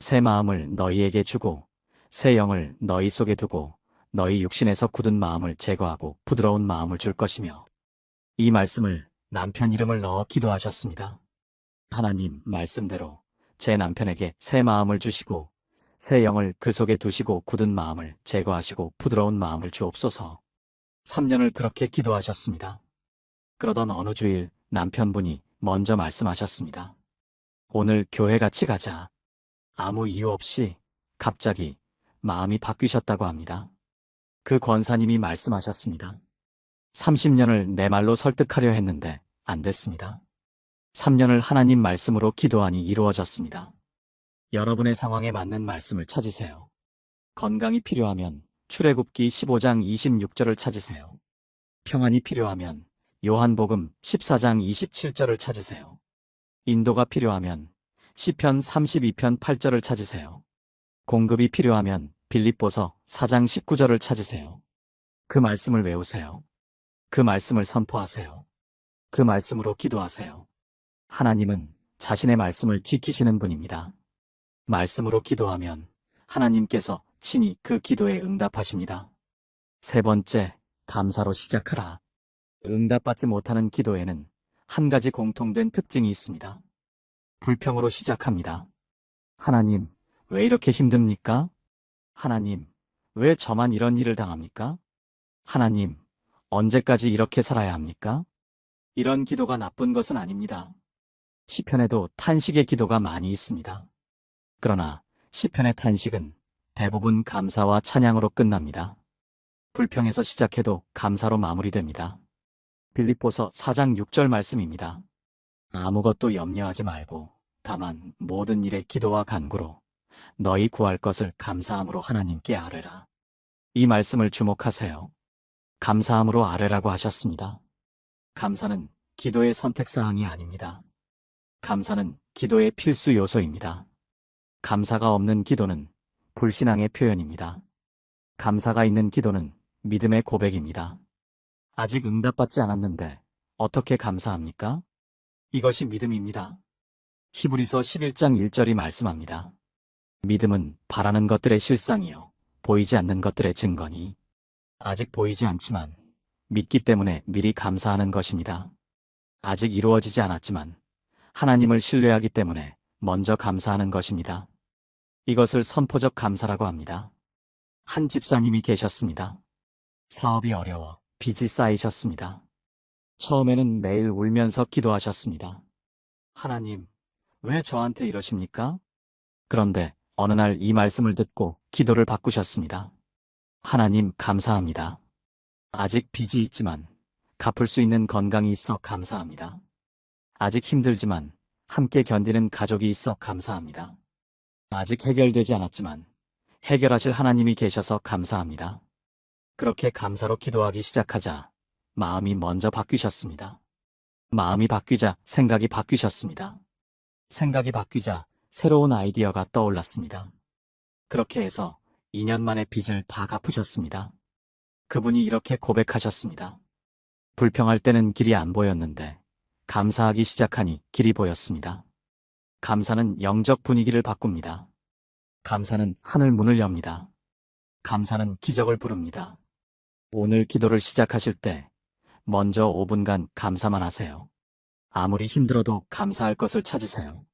새 마음을 너희에게 주고 새 영을 너희 속에 두고 너희 육신에서 굳은 마음을 제거하고 부드러운 마음을 줄 것이며 이 말씀을 남편 이름을 넣어 기도하셨습니다. 하나님 말씀대로 제 남편에게 새 마음을 주시고 새 영을 그 속에 두시고 굳은 마음을 제거하시고 부드러운 마음을 주옵소서. 3년을 그렇게 기도하셨습니다. 그러던 어느 주일 남편분이 먼저 말씀하셨습니다. 오늘 교회 같이 가자. 아무 이유 없이 갑자기 마음이 바뀌셨다고 합니다. 그 권사님이 말씀하셨습니다. 30년을 내 말로 설득하려 했는데 안 됐습니다. 3년을 하나님 말씀으로 기도하니 이루어졌습니다. 여러분의 상황에 맞는 말씀을 찾으세요. 건강이 필요하면 출애굽기 15장 26절을 찾으세요. 평안이 필요하면 요한복음 14장 27절을 찾으세요. 인도가 필요하면 시편 32편 8절을 찾으세요. 공급이 필요하면 빌립보서 4장 19절을 찾으세요. 그 말씀을 외우세요. 그 말씀을 선포하세요. 그 말씀으로 기도하세요. 하나님은 자신의 말씀을 지키시는 분입니다. 말씀으로 기도하면 하나님께서 친히 그 기도에 응답하십니다. 세 번째, 감사로 시작하라. 응답받지 못하는 기도에는 한 가지 공통된 특징이 있습니다. 불평으로 시작합니다. 하나님, 왜 이렇게 힘듭니까? 하나님, 왜 저만 이런 일을 당합니까? 하나님, 언제까지 이렇게 살아야 합니까? 이런 기도가 나쁜 것은 아닙니다. 시편에도 탄식의 기도가 많이 있습니다. 그러나 시편의 탄식은 대부분 감사와 찬양으로 끝납니다. 불평에서 시작해도 감사로 마무리됩니다. 빌립보서 4장 6절 말씀입니다. 아무것도 염려하지 말고 다만 모든 일에 기도와 간구로 너희 구할 것을 감사함으로 하나님께 아뢰라. 이 말씀을 주목하세요. 감사함으로 아뢰라고 하셨습니다. 감사는 기도의 선택사항이 아닙니다. 감사는 기도의 필수 요소입니다. 감사가 없는 기도는 불신앙의 표현입니다. 감사가 있는 기도는 믿음의 고백입니다. 아직 응답받지 않았는데 어떻게 감사합니까? 이것이 믿음입니다. 히브리서 11장 1절이 말씀합니다. 믿음은 바라는 것들의 실상이요 보이지 않는 것들의 증거니 아직 보이지 않지만 믿기 때문에 미리 감사하는 것입니다. 아직 이루어지지 않았지만 하나님을 신뢰하기 때문에 먼저 감사하는 것입니다. 이것을 선포적 감사라고 합니다. 한 집사님이 계셨습니다. 사업이 어려워 빚이 쌓이셨습니다. 처음에는 매일 울면서 기도하셨습니다. 하나님, 왜 저한테 이러십니까? 그런데 어느 날 이 말씀을 듣고 기도를 바꾸셨습니다. 하나님, 감사합니다. 아직 빚이 있지만 갚을 수 있는 건강이 있어 감사합니다. 아직 힘들지만 함께 견디는 가족이 있어 감사합니다. 아직 해결되지 않았지만 해결하실 하나님이 계셔서 감사합니다. 그렇게 감사로 기도하기 시작하자 마음이 먼저 바뀌셨습니다. 마음이 바뀌자 생각이 바뀌셨습니다. 생각이 바뀌자 새로운 아이디어가 떠올랐습니다. 그렇게 해서 2년 만에 빚을 다 갚으셨습니다. 그분이 이렇게 고백하셨습니다. 불평할 때는 길이 안 보였는데 감사하기 시작하니 길이 보였습니다. 감사는 영적 분위기를 바꿉니다. 감사는 하늘 문을 엽니다. 감사는 기적을 부릅니다. 오늘 기도를 시작하실 때 먼저 5분간 감사만 하세요. 아무리 힘들어도 감사할 것을 찾으세요.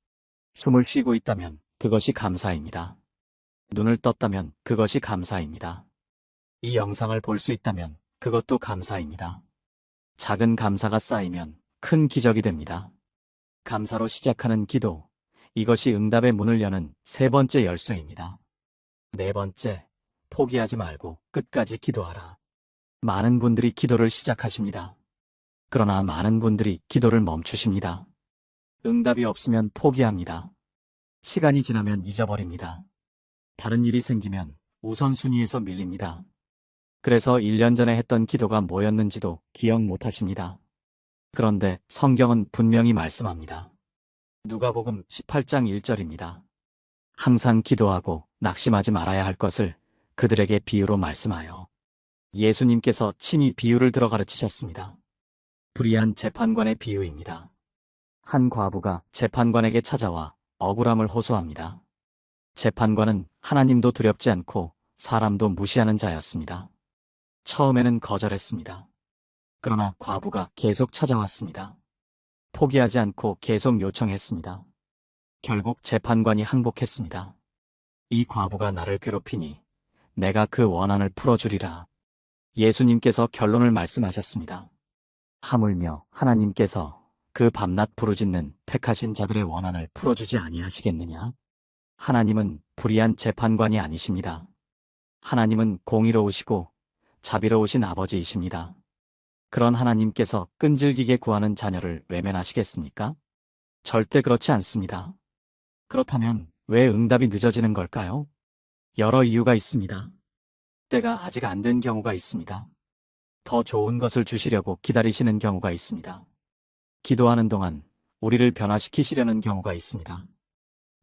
숨을 쉬고 있다면 그것이 감사입니다. 눈을 떴다면 그것이 감사입니다. 이 영상을 볼 수 있다면 그것도 감사입니다. 작은 감사가 쌓이면 큰 기적이 됩니다. 감사로 시작하는 기도, 이것이 응답의 문을 여는 세 번째 열쇠입니다. 네 번째, 포기하지 말고 끝까지 기도하라. 많은 분들이 기도를 시작하십니다. 그러나 많은 분들이 기도를 멈추십니다. 응답이 없으면 포기합니다. 시간이 지나면 잊어버립니다. 다른 일이 생기면 우선순위에서 밀립니다. 그래서 1년 전에 했던 기도가 뭐였는지도 기억 못하십니다. 그런데 성경은 분명히 말씀합니다. 누가복음 18장 1절입니다. 항상 기도하고 낙심하지 말아야 할 것을 그들에게 비유로 말씀하여 예수님께서 친히 비유를 들어 가르치셨습니다. 불의한 재판관의 비유입니다. 한 과부가 재판관에게 찾아와 억울함을 호소합니다. 재판관은 하나님도 두렵지 않고 사람도 무시하는 자였습니다. 처음에는 거절했습니다. 그러나 과부가 계속 찾아왔습니다. 포기하지 않고 계속 요청했습니다. 결국 재판관이 항복했습니다. 이 과부가 나를 괴롭히니 내가 그 원한을 풀어주리라. 예수님께서 결론을 말씀하셨습니다. 하물며 하나님께서 그 밤낮 부르짖는 택하신 자들의 원한을 풀어주지 아니하시겠느냐? 하나님은 불의한 재판관이 아니십니다. 하나님은 공의로우시고 자비로우신 아버지이십니다. 그런 하나님께서 끈질기게 구하는 자녀를 외면하시겠습니까? 절대 그렇지 않습니다. 그렇다면 왜 응답이 늦어지는 걸까요? 여러 이유가 있습니다. 때가 아직 안 된 경우가 있습니다. 더 좋은 것을 주시려고 기다리시는 경우가 있습니다. 기도하는 동안 우리를 변화시키시려는 경우가 있습니다.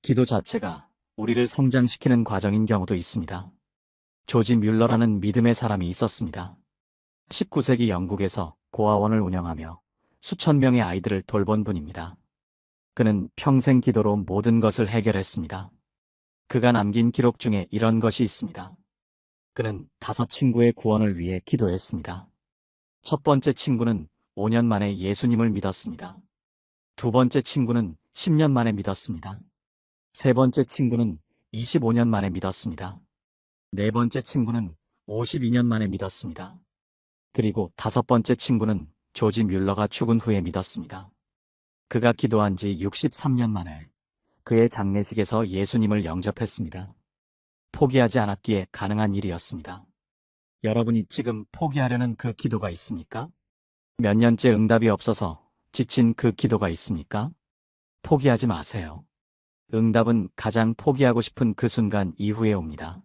기도 자체가 우리를 성장시키는 과정인 경우도 있습니다. 조지 뮬러라는 믿음의 사람이 있었습니다. 19세기 영국에서 고아원을 운영하며 수천 명의 아이들을 돌본 분입니다. 그는 평생 기도로 모든 것을 해결했습니다. 그가 남긴 기록 중에 이런 것이 있습니다. 그는 5 친구의 구원을 위해 기도했습니다. 첫 번째 친구는 5년 만에 예수님을 믿었습니다. 두 번째 친구는 10년 만에 믿었습니다. 세 번째 친구는 25년 만에 믿었습니다. 네 번째 친구는 52년 만에 믿었습니다. 그리고 5번째 친구는 조지 뮬러가 죽은 후에 믿었습니다. 그가 기도한 지 63년 만에 그의 장례식에서 예수님을 영접했습니다. 포기하지 않았기에 가능한 일이었습니다. 여러분이 지금 포기하려는 그 기도가 있습니까? 몇 년째 응답이 없어서 지친 그 기도가 있습니까? 포기하지 마세요. 응답은 가장 포기하고 싶은 그 순간 이후에 옵니다.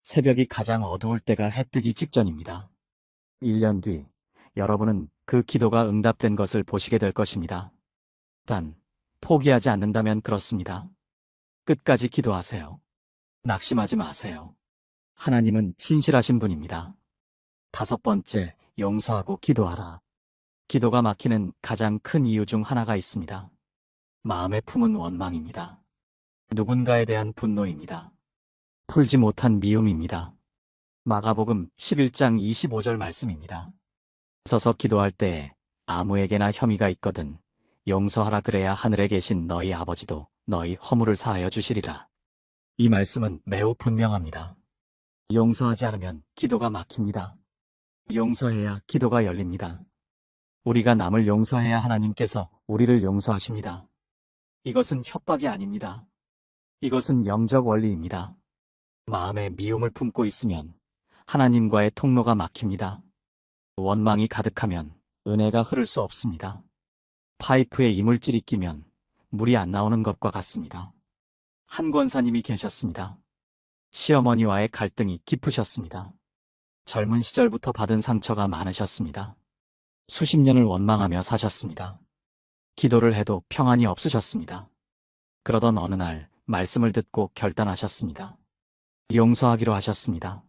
새벽이 가장 어두울 때가 해 뜨기 직전입니다. 1년 뒤 여러분은 그 기도가 응답된 것을 보시게 될 것입니다. 단, 포기하지 않는다면 그렇습니다. 끝까지 기도하세요. 낙심하지 마세요. 하나님은 신실하신 분입니다. 5번째, 용서하고 기도하라. 기도가 막히는 가장 큰 이유 중 하나가 있습니다. 마음에 품은 원망입니다. 누군가에 대한 분노입니다. 풀지 못한 미움입니다. 마가복음 11장 25절 말씀입니다. 서서 기도할 때에 아무에게나 혐의가 있거든 용서하라 그래야 하늘에 계신 너희 아버지도 너희 허물을 사하여 주시리라. 이 말씀은 매우 분명합니다. 용서하지 않으면 기도가 막힙니다. 용서해야 기도가 열립니다. 우리가 남을 용서해야 하나님께서 우리를 용서하십니다. 이것은 협박이 아닙니다. 이것은 영적 원리입니다. 마음에 미움을 품고 있으면 하나님과의 통로가 막힙니다. 원망이 가득하면 은혜가 흐를 수 없습니다. 파이프에 이물질이 끼면 물이 안 나오는 것과 같습니다. 한 권사님이 계셨습니다. 시어머니와의 갈등이 깊으셨습니다. 젊은 시절부터 받은 상처가 많으셨습니다. 수십 년을 원망하며 사셨습니다. 기도를 해도 평안이 없으셨습니다. 그러던 어느 날 말씀을 듣고 결단하셨습니다. 용서하기로 하셨습니다.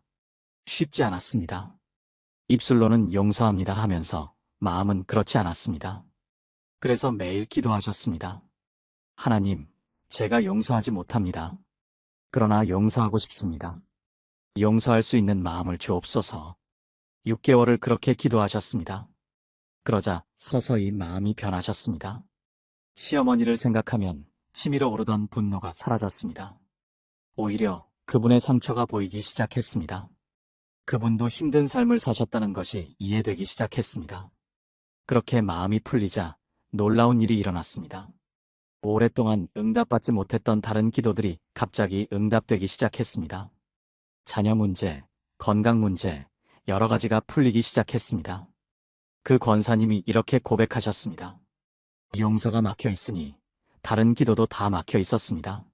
쉽지 않았습니다. 입술로는 용서합니다 하면서 마음은 그렇지 않았습니다. 그래서 매일 기도하셨습니다. 하나님, 제가 용서하지 못합니다. 그러나 용서하고 싶습니다. 용서할 수 있는 마음을 주옵소서. 6개월을 그렇게 기도하셨습니다. 그러자 서서히 마음이 변하셨습니다. 시어머니를 생각하면 치밀어 오르던 분노가 사라졌습니다. 오히려 그분의 상처가 보이기 시작했습니다. 그분도 힘든 삶을 사셨다는 것이 이해되기 시작했습니다. 그렇게 마음이 풀리자 놀라운 일이 일어났습니다. 오랫동안 응답받지 못했던 다른 기도들이 갑자기 응답되기 시작했습니다. 자녀 문제, 건강 문제, 여러 가지가 풀리기 시작했습니다. 그 권사님이 이렇게 고백하셨습니다. 용서가 막혀 있으니 다른 기도도 다 막혀 있었습니다.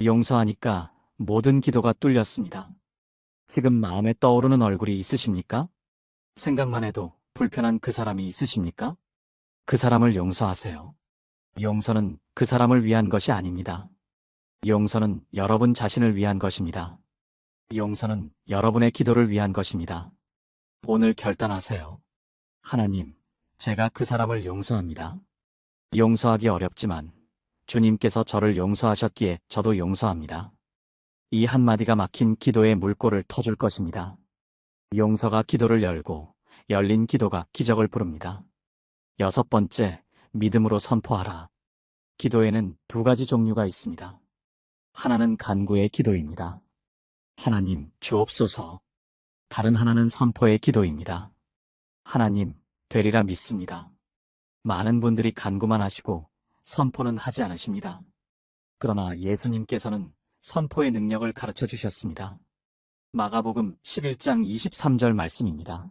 용서하니까 모든 기도가 뚫렸습니다. 지금 마음에 떠오르는 얼굴이 있으십니까? 생각만 해도 불편한 그 사람이 있으십니까? 그 사람을 용서하세요. 용서는 그 사람을 위한 것이 아닙니다. 용서는 여러분 자신을 위한 것입니다. 용서는 여러분의 기도를 위한 것입니다. 오늘 결단하세요. 하나님, 제가 그 사람을 용서합니다. 용서하기 어렵지만 주님께서 저를 용서하셨기에 저도 용서합니다. 이 한마디가 막힌 기도의 물꼬를 터줄 것입니다. 용서가 기도를 열고 열린 기도가 기적을 부릅니다. 6번째, 믿음으로 선포하라. 기도에는 두 가지 종류가 있습니다. 하나는 간구의 기도입니다. 하나님, 주옵소서. 다른 하나는 선포의 기도입니다. 하나님, 되리라 믿습니다. 많은 분들이 간구만 하시고 선포는 하지 않으십니다. 그러나 예수님께서는 선포의 능력을 가르쳐 주셨습니다. 마가복음 11장 23절 말씀입니다.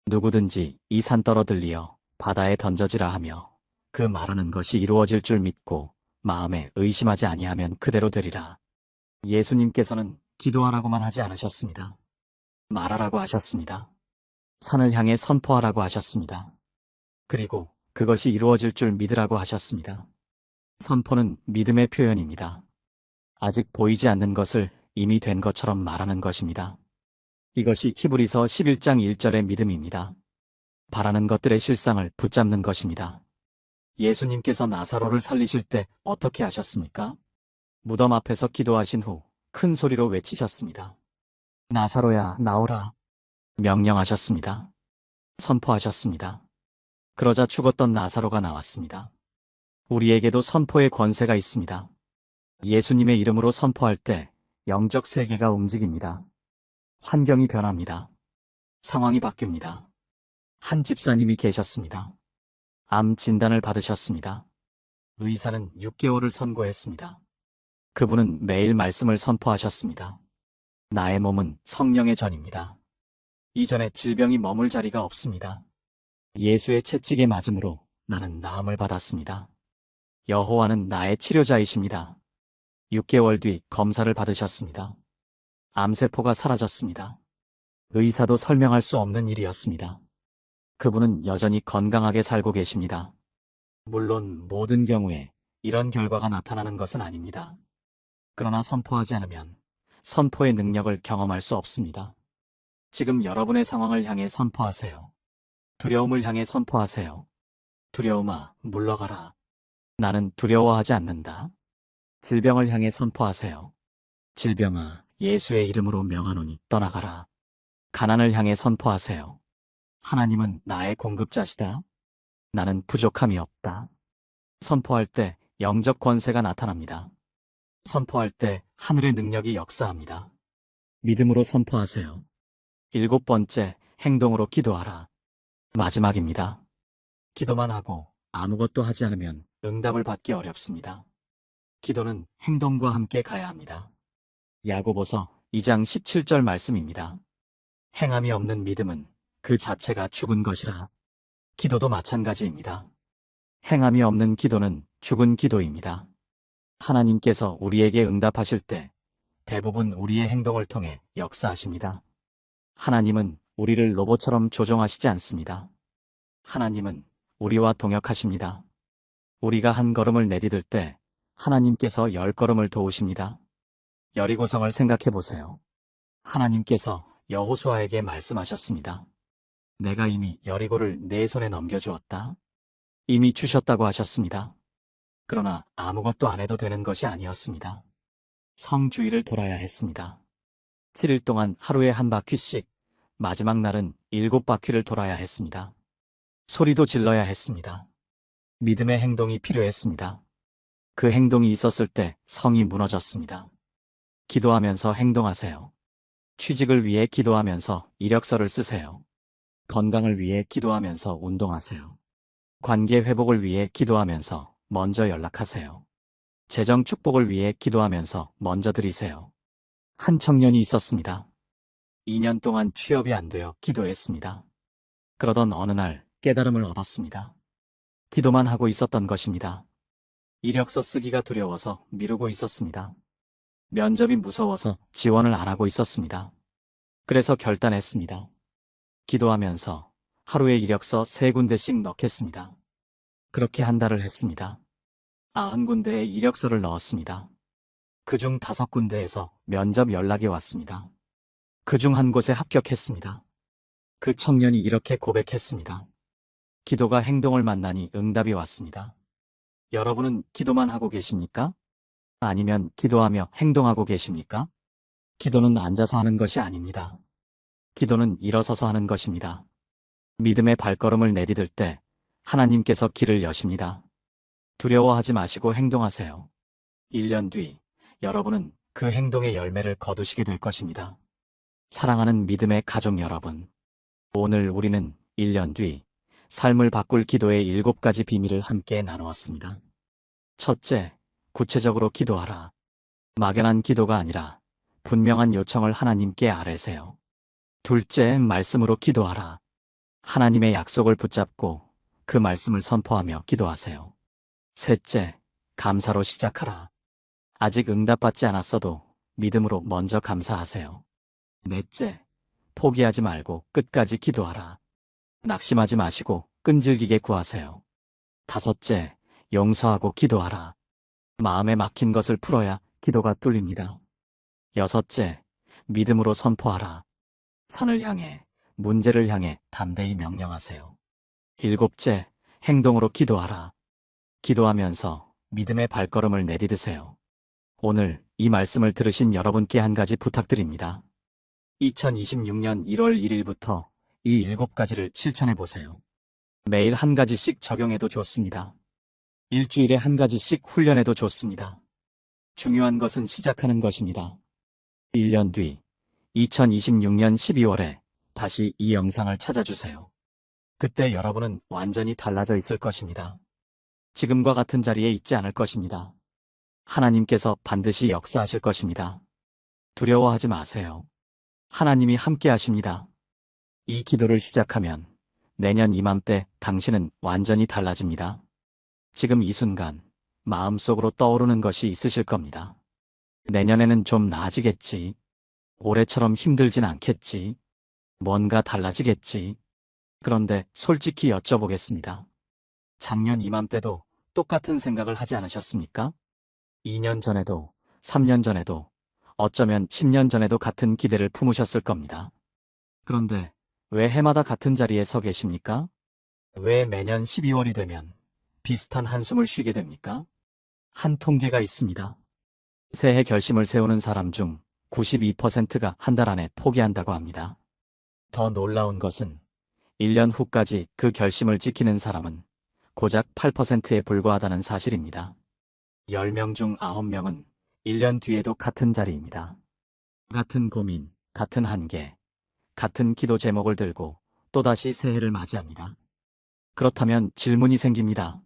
누구든지 이 산 떨어들리어 바다에 던져지라 하며 그 말하는 것이 이루어질 줄 믿고 마음에 의심하지 아니하면 그대로 되리라. 예수님께서는 기도하라고만 하지 않으셨습니다. 말하라고 하셨습니다. 산을 향해 선포하라고 하셨습니다. 그리고 그것이 이루어질 줄 믿으라고 하셨습니다. 선포는 믿음의 표현입니다. 아직 보이지 않는 것을 이미 된 것처럼 말하는 것입니다. 이것이 히브리서 11장 1절의 믿음입니다. 바라는 것들의 실상을 붙잡는 것입니다. 예수님께서 나사로를 살리실 때 어떻게 하셨습니까? 무덤 앞에서 기도하신 후 큰 소리로 외치셨습니다. 나사로야, 나오라. 명령하셨습니다. 선포하셨습니다. 그러자 죽었던 나사로가 나왔습니다. 우리에게도 선포의 권세가 있습니다. 예수님의 이름으로 선포할 때 영적 세계가 움직입니다. 환경이 변합니다. 상황이 바뀝니다. 한 집사님이 계셨습니다. 암 진단을 받으셨습니다. 의사는 6개월을 선고했습니다. 그분은 매일 말씀을 선포하셨습니다. 나의 몸은 성령의 전입니다. 이전에 질병이 머물 자리가 없습니다. 예수의 채찍에 맞음으로 나는 나음을 받았습니다. 여호와는 나의 치료자이십니다. 6개월 뒤 검사를 받으셨습니다. 암세포가 사라졌습니다. 의사도 설명할 수 없는 일이었습니다. 그분은 여전히 건강하게 살고 계십니다. 물론 모든 경우에 이런 결과가 나타나는 것은 아닙니다. 그러나 선포하지 않으면 선포의 능력을 경험할 수 없습니다. 지금 여러분의 상황을 향해 선포하세요. 두려움을 향해 선포하세요. 두려움아, 물러가라. 나는 두려워하지 않는다. 질병을 향해 선포하세요. 질병아, 예수의 이름으로 명하노니 떠나가라. 가난을 향해 선포하세요. 하나님은 나의 공급자시다. 나는 부족함이 없다. 선포할 때 영적 권세가 나타납니다. 선포할 때 하늘의 능력이 역사합니다. 믿음으로 선포하세요. 7번째, 행동으로 기도하라. 마지막입니다. 기도만 하고 아무것도 하지 않으면 응답을 받기 어렵습니다. 기도는 행동과 함께 가야 합니다. 야고보서 2장 17절 말씀입니다. 행함이 없는 믿음은 그 자체가 죽은 것이라. 기도도 마찬가지입니다. 행함이 없는 기도는 죽은 기도입니다. 하나님께서 우리에게 응답하실 때 대부분 우리의 행동을 통해 역사하십니다. 하나님은 우리를 로봇처럼 조종하시지 않습니다. 하나님은 우리와 동역하십니다. 우리가 한 걸음을 내디딜 때 하나님께서 10걸음을 도우십니다. 여리고성을 생각해 보세요. 하나님께서 여호수아에게 말씀하셨습니다. 내가 이미 여리고를 내 손에 넘겨주었다. 이미 주셨다고 하셨습니다. 그러나 아무것도 안 해도 되는 것이 아니었습니다. 성 주위를 돌아야 했습니다. 7일 동안 하루에 한 바퀴씩, 마지막 날은 7바퀴를 돌아야 했습니다. 소리도 질러야 했습니다. 믿음의 행동이 필요했습니다. 그 행동이 있었을 때 성이 무너졌습니다. 기도하면서 행동하세요. 취직을 위해 기도하면서 이력서를 쓰세요. 건강을 위해 기도하면서 운동하세요. 관계 회복을 위해 기도하면서 먼저 연락하세요. 재정 축복을 위해 기도하면서 먼저 드리세요. 한 청년이 있었습니다. 2년 동안 취업이 안 되어 기도했습니다. 그러던 어느 날 깨달음을 얻었습니다. 기도만 하고 있었던 것입니다. 이력서 쓰기가 두려워서 미루고 있었습니다. 면접이 무서워서 지원을 안 하고 있었습니다. 그래서 결단했습니다. 기도하면서 하루에 이력서 3군데씩 넣겠습니다. 그렇게 한 달을 했습니다. 90군데에 이력서를 넣었습니다. 그중 5군데에서 면접 연락이 왔습니다. 그중 한 곳에 합격했습니다. 그 청년이 이렇게 고백했습니다. 기도가 행동을 만나니 응답이 왔습니다. 여러분은 기도만 하고 계십니까? 아니면 기도하며 행동하고 계십니까? 기도는 앉아서 하는 것이 아닙니다. 기도는 일어서서 하는 것입니다. 믿음의 발걸음을 내디딜 때 하나님께서 길을 여십니다. 두려워하지 마시고 행동하세요. 1년 뒤 여러분은 그 행동의 열매를 거두시게 될 것입니다. 사랑하는 믿음의 가족 여러분, 오늘 우리는 1년 뒤 삶을 바꿀 기도의 7가지 비밀을 함께 나누었습니다. 첫째, 구체적으로 기도하라. 막연한 기도가 아니라 분명한 요청을 하나님께 아뢰세요. 둘째, 말씀으로 기도하라. 하나님의 약속을 붙잡고 그 말씀을 선포하며 기도하세요. 셋째, 감사로 시작하라. 아직 응답받지 않았어도 믿음으로 먼저 감사하세요. 넷째, 포기하지 말고 끝까지 기도하라. 낙심하지 마시고 끈질기게 구하세요. 다섯째, 용서하고 기도하라. 마음에 막힌 것을 풀어야 기도가 뚫립니다. 여섯째, 믿음으로 선포하라. 산을 향해, 문제를 향해 담대히 명령하세요. 일곱째, 행동으로 기도하라. 기도하면서 믿음의 발걸음을 내디드세요. 오늘 이 말씀을 들으신 여러분께 한 가지 부탁드립니다. 2026년 1월 1일부터 이 7가지를 실천해 보세요. 매일 한 가지씩 적용해도 좋습니다. 일주일에 한 가지씩 훈련해도 좋습니다. 중요한 것은 시작하는 것입니다. 1년 뒤 2026년 12월에 다시 이 영상을 찾아주세요. 그때 여러분은 완전히 달라져 있을 것입니다. 지금과 같은 자리에 있지 않을 것입니다. 하나님께서 반드시 역사하실 것입니다. 두려워하지 마세요. 하나님이 함께 하십니다. 이 기도를 시작하면 내년 이맘때 당신은 완전히 달라집니다. 지금 이 순간 마음속으로 떠오르는 것이 있으실 겁니다. 내년에는 좀 나아지겠지. 올해처럼 힘들진 않겠지. 뭔가 달라지겠지. 그런데 솔직히 여쭤보겠습니다. 작년 이맘때도 똑같은 생각을 하지 않으셨습니까? 2년 전에도, 3년 전에도, 어쩌면 10년 전에도 같은 기대를 품으셨을 겁니다. 그런데 왜 해마다 같은 자리에 서 계십니까? 왜 매년 12월이 되면 비슷한 한숨을 쉬게 됩니까? 한 통계가 있습니다. 새해 결심을 세우는 사람 중 92%가 한 달 안에 포기한다고 합니다. 더 놀라운 것은 1년 후까지 그 결심을 지키는 사람은 고작 8%에 불과하다는 사실입니다. 10명 중 9명은 1년 뒤에도 같은 자리입니다. 같은 고민, 같은 한계, 같은 기도 제목을 들고 또다시 새해를 맞이합니다. 그렇다면 질문이 생깁니다.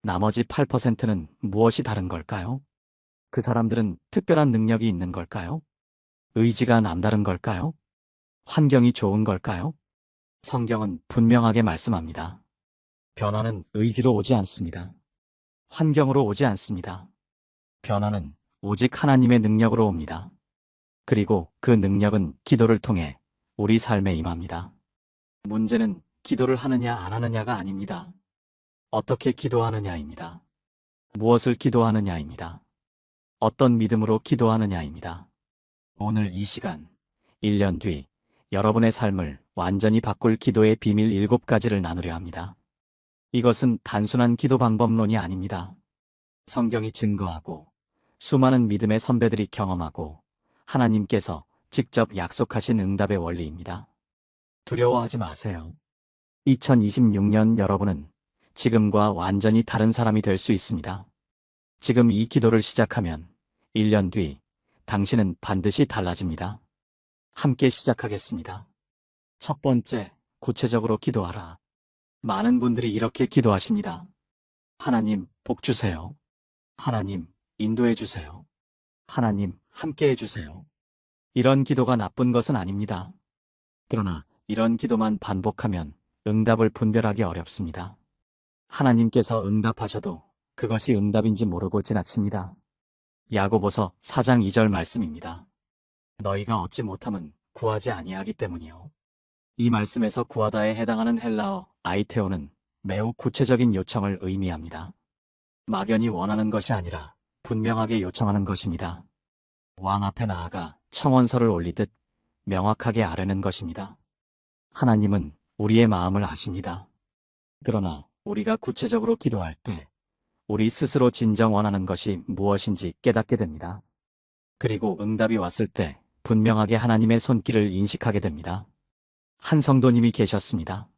나머지 8%는 무엇이 다른 걸까요? 그 사람들은 특별한 능력이 있는 걸까요? 의지가 남다른 걸까요? 환경이 좋은 걸까요? 성경은 분명하게 말씀합니다. 변화는 의지로 오지 않습니다. 환경으로 오지 않습니다. 변화는 오직 하나님의 능력으로 옵니다. 그리고 그 능력은 기도를 통해 우리 삶에 임합니다. 문제는 기도를 하느냐 안 하느냐가 아닙니다. 어떻게 기도하느냐입니다. 무엇을 기도하느냐입니다. 어떤 믿음으로 기도하느냐입니다. 오늘 이 시간, 1년 뒤 여러분의 삶을 완전히 바꿀 기도의 비밀 7가지를 나누려 합니다. 이것은 단순한 기도 방법론이 아닙니다. 성경이 증거하고 수많은 믿음의 선배들이 경험하고 하나님께서 직접 약속하신 응답의 원리입니다. 두려워하지 마세요. 2026년 여러분은 지금과 완전히 다른 사람이 될 수 있습니다. 지금 이 기도를 시작하면 1년 뒤 당신은 반드시 달라집니다. 함께 시작하겠습니다. 첫 번째, 구체적으로 기도하라. 많은 분들이 이렇게 기도하십니다. 하나님, 복 주세요. 하나님, 인도해 주세요. 하나님, 함께 해주세요. 이런 기도가 나쁜 것은 아닙니다. 그러나 이런 기도만 반복하면 응답을 분별하기 어렵습니다. 하나님께서 응답하셔도 그것이 응답인지 모르고 지나칩니다. 야고보서 4장 2절 말씀입니다. 너희가 얻지 못함은 구하지 아니하기 때문이요. 이 말씀에서 구하다에 해당하는 헬라어 아이테오는 매우 구체적인 요청을 의미합니다. 막연히 원하는 것이 아니라 분명하게 요청하는 것입니다. 왕 앞에 나아가 청원서를 올리듯 명확하게 아뢰는 것입니다. 하나님은 우리의 마음을 아십니다. 그러나 우리가 구체적으로 기도할 때 우리 스스로 진정 원하는 것이 무엇인지 깨닫게 됩니다. 그리고 응답이 왔을 때 분명하게 하나님의 손길을 인식하게 됩니다. 한 성도님이 계셨습니다.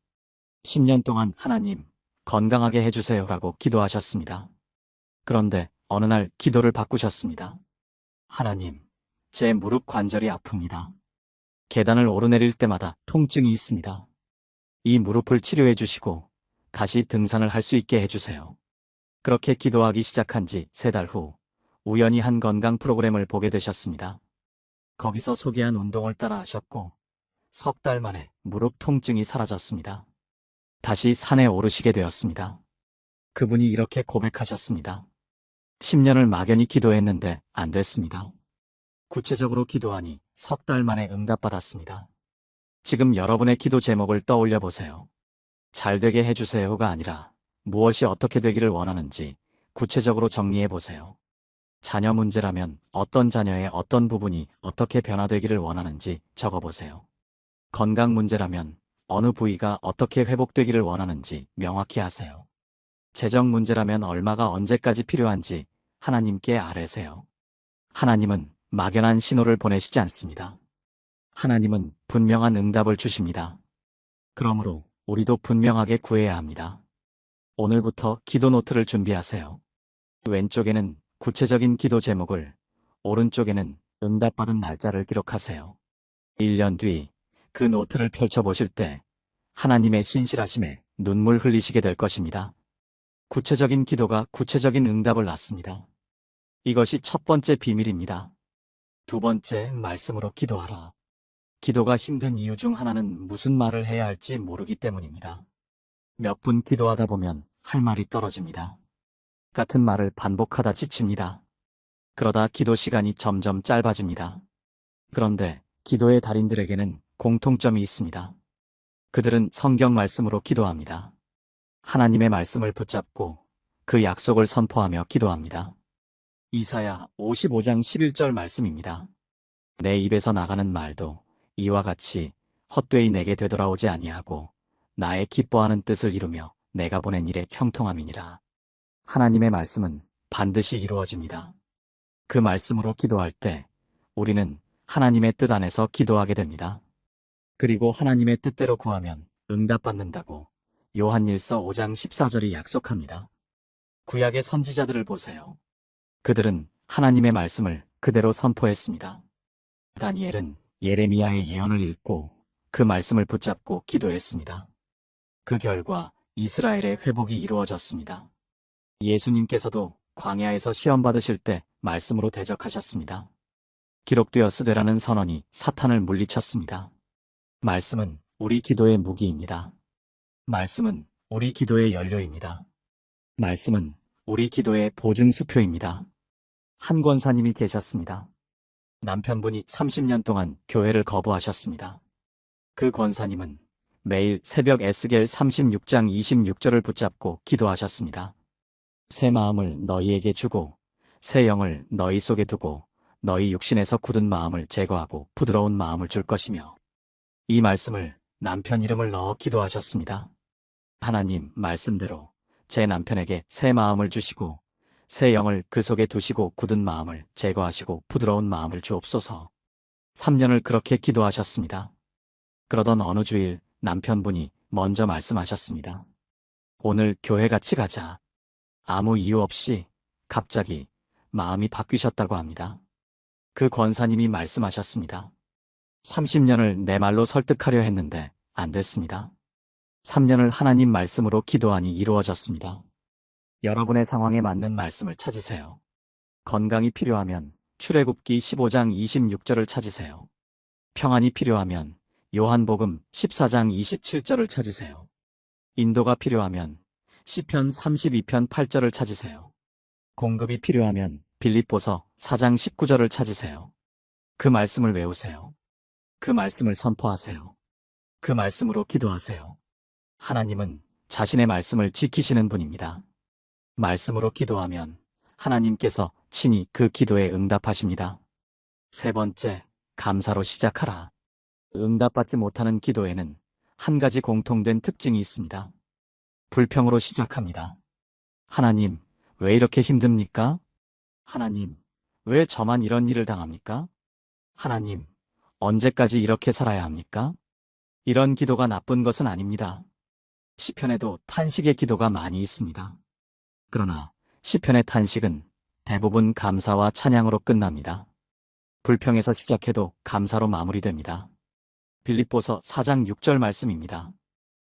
10년 동안 하나님, 건강하게 해주세요라고 기도하셨습니다. 그런데 어느 날 기도를 바꾸셨습니다. 하나님, 제 무릎 관절이 아픕니다. 계단을 오르내릴 때마다 통증이 있습니다. 이 무릎을 치료해 주시고 다시 등산을 할 수 있게 해주세요. 그렇게 기도하기 시작한 지 3달 후 우연히 한 건강 프로그램을 보게 되셨습니다. 거기서 소개한 운동을 따라 하셨고 3달 만에 무릎 통증이 사라졌습니다. 다시 산에 오르시게 되었습니다. 그분이 이렇게 고백하셨습니다. 10년을 막연히 기도했는데 안 됐습니다. 구체적으로 기도하니 3달 만에 응답받았습니다. 지금 여러분의 기도 제목을 떠올려 보세요. 잘 되게 해주세요가 아니라 무엇이 어떻게 되기를 원하는지 구체적으로 정리해 보세요. 자녀 문제라면 어떤 자녀의 어떤 부분이 어떻게 변화되기를 원하는지 적어 보세요. 건강 문제라면 어느 부위가 어떻게 회복되기를 원하는지 명확히 하세요. 재정 문제라면 얼마가 언제까지 필요한지 하나님께 아뢰세요. 하나님은 막연한 신호를 보내시지 않습니다. 하나님은 분명한 응답을 주십니다. 그러므로 우리도 분명하게 구해야 합니다. 오늘부터 기도 노트를 준비하세요. 왼쪽에는 구체적인 기도 제목을, 오른쪽에는 응답받은 날짜를 기록하세요. 1년 뒤 그 노트를 펼쳐보실 때 하나님의 신실하심에 눈물 흘리시게 될 것입니다. 구체적인 기도가 구체적인 응답을 낳습니다. 이것이 첫 번째 비밀입니다. 두 번째, 말씀으로 기도하라. 기도가 힘든 이유 중 하나는 무슨 말을 해야 할지 모르기 때문입니다. 몇 분 기도하다 보면 할 말이 떨어집니다. 같은 말을 반복하다 지칩니다. 그러다 기도 시간이 점점 짧아집니다. 그런데 기도의 달인들에게는 공통점이 있습니다. 그들은 성경 말씀으로 기도합니다. 하나님의 말씀을 붙잡고 그 약속을 선포하며 기도합니다. 이사야 55장 11절 말씀입니다. 내 입에서 나가는 말도 이와 같이 헛되이 내게 되돌아오지 아니하고 나의 기뻐하는 뜻을 이루며 내가 보낸 일에 형통함이니라. 하나님의 말씀은 반드시 이루어집니다. 그 말씀으로 기도할 때 우리는 하나님의 뜻 안에서 기도하게 됩니다. 그리고 하나님의 뜻대로 구하면 응답받는다고 요한일서 5장 14절이 약속합니다. 구약의 선지자들을 보세요. 그들은 하나님의 말씀을 그대로 선포했습니다. 다니엘은 예레미야의 예언을 읽고 그 말씀을 붙잡고 기도했습니다. 그 결과 이스라엘의 회복이 이루어졌습니다. 예수님께서도 광야에서 시험 받으실 때 말씀으로 대적하셨습니다. 기록되었으되라는 선언이 사탄을 물리쳤습니다. 말씀은 우리 기도의 무기입니다. 말씀은 우리 기도의 연료입니다. 말씀은 우리 기도의 보증수표입니다. 한 권사님이 계셨습니다. 남편분이 30년 동안 교회를 거부하셨습니다. 그 권사님은 매일 새벽 에스겔 36장 26절을 붙잡고 기도하셨습니다. 새 마음을 너희에게 주고 새 영을 너희 속에 두고 너희 육신에서 굳은 마음을 제거하고 부드러운 마음을 줄 것이며, 이 말씀을 남편 이름을 넣어 기도하셨습니다. 하나님 말씀대로 제 남편에게 새 마음을 주시고 새 영을 그 속에 두시고 굳은 마음을 제거하시고 부드러운 마음을 주옵소서. 3년을 그렇게 기도하셨습니다. 그러던 어느 주일 남편분이 먼저 말씀하셨습니다. 오늘 교회 같이 가자. 아무 이유 없이 갑자기 마음이 바뀌셨다고 합니다. 그 권사님이 말씀하셨습니다. 30년을 내 말로 설득하려 했는데 안 됐습니다. 3년을 하나님 말씀으로 기도하니 이루어졌습니다. 여러분의 상황에 맞는 말씀을 찾으세요. 건강이 필요하면 출애굽기 15장 26절을 찾으세요. 평안이 필요하면 요한복음 14장 27절을 찾으세요. 인도가 필요하면 시편 32편 8절을 찾으세요. 공급이 필요하면 빌립보서 4장 19절을 찾으세요. 그 말씀을 외우세요. 그 말씀을 선포하세요. 그 말씀으로 기도하세요. 하나님은 자신의 말씀을 지키시는 분입니다. 말씀으로 기도하면 하나님께서 친히 그 기도에 응답하십니다. 세 번째, 감사로 시작하라. 응답받지 못하는 기도에는 한 가지 공통된 특징이 있습니다. 불평으로 시작합니다. 하나님, 왜 이렇게 힘듭니까? 하나님, 왜 저만 이런 일을 당합니까? 하나님, 언제까지 이렇게 살아야 합니까? 이런 기도가 나쁜 것은 아닙니다. 시편에도 탄식의 기도가 많이 있습니다. 그러나 시편의 탄식은 대부분 감사와 찬양으로 끝납니다. 불평에서 시작해도 감사로 마무리됩니다. 빌립보서 4장 6절 말씀입니다.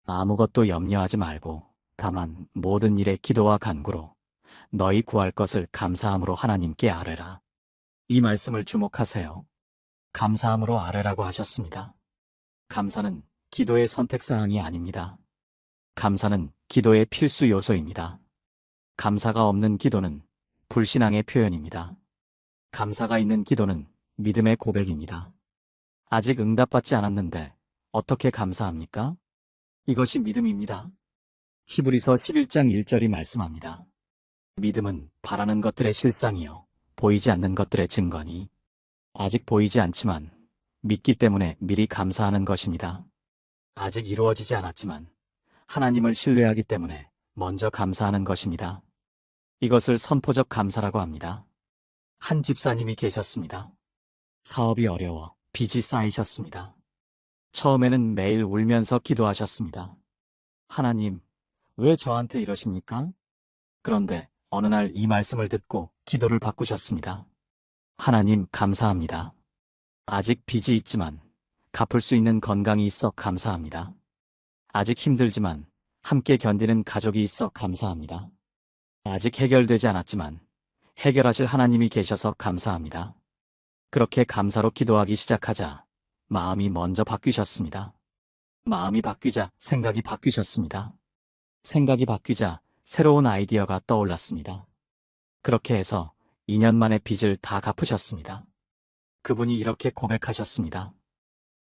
아무것도 염려하지 말고 다만 모든 일에 기도와 간구로 너희 구할 것을 감사함으로 하나님께 아뢰라. 이 말씀을 주목하세요. 감사함으로 아뢰라고 하셨습니다. 감사는 기도의 선택사항이 아닙니다. 감사는 기도의 필수 요소입니다. 감사가 없는 기도는 불신앙의 표현입니다. 감사가 있는 기도는 믿음의 고백입니다. 아직 응답받지 않았는데 어떻게 감사합니까? 이것이 믿음입니다. 히브리서 11장 1절이 말씀합니다. 믿음은 바라는 것들의 실상이요 보이지 않는 것들의 증거니 아직 보이지 않지만 믿기 때문에 미리 감사하는 것입니다. 아직 이루어지지 않았지만 하나님을 신뢰하기 때문에 먼저 감사하는 것입니다. 이것을 선포적 감사라고 합니다. 한 집사님이 계셨습니다. 사업이 어려워 빚이 쌓이셨습니다. 처음에는 매일 울면서 기도하셨습니다. 하나님, 왜 저한테 이러십니까? 그런데 어느 날 이 말씀을 듣고 기도를 바꾸셨습니다. 하나님, 감사합니다. 아직 빚이 있지만 갚을 수 있는 건강이 있어 감사합니다. 아직 힘들지만 함께 견디는 가족이 있어 감사합니다. 아직 해결되지 않았지만 해결하실 하나님이 계셔서 감사합니다. 그렇게 감사로 기도하기 시작하자 마음이 먼저 바뀌셨습니다. 마음이 바뀌자 생각이 바뀌셨습니다. 생각이 바뀌자 새로운 아이디어가 떠올랐습니다. 그렇게 해서 2년 만에 빚을 다 갚으셨습니다. 그분이 이렇게 고백하셨습니다.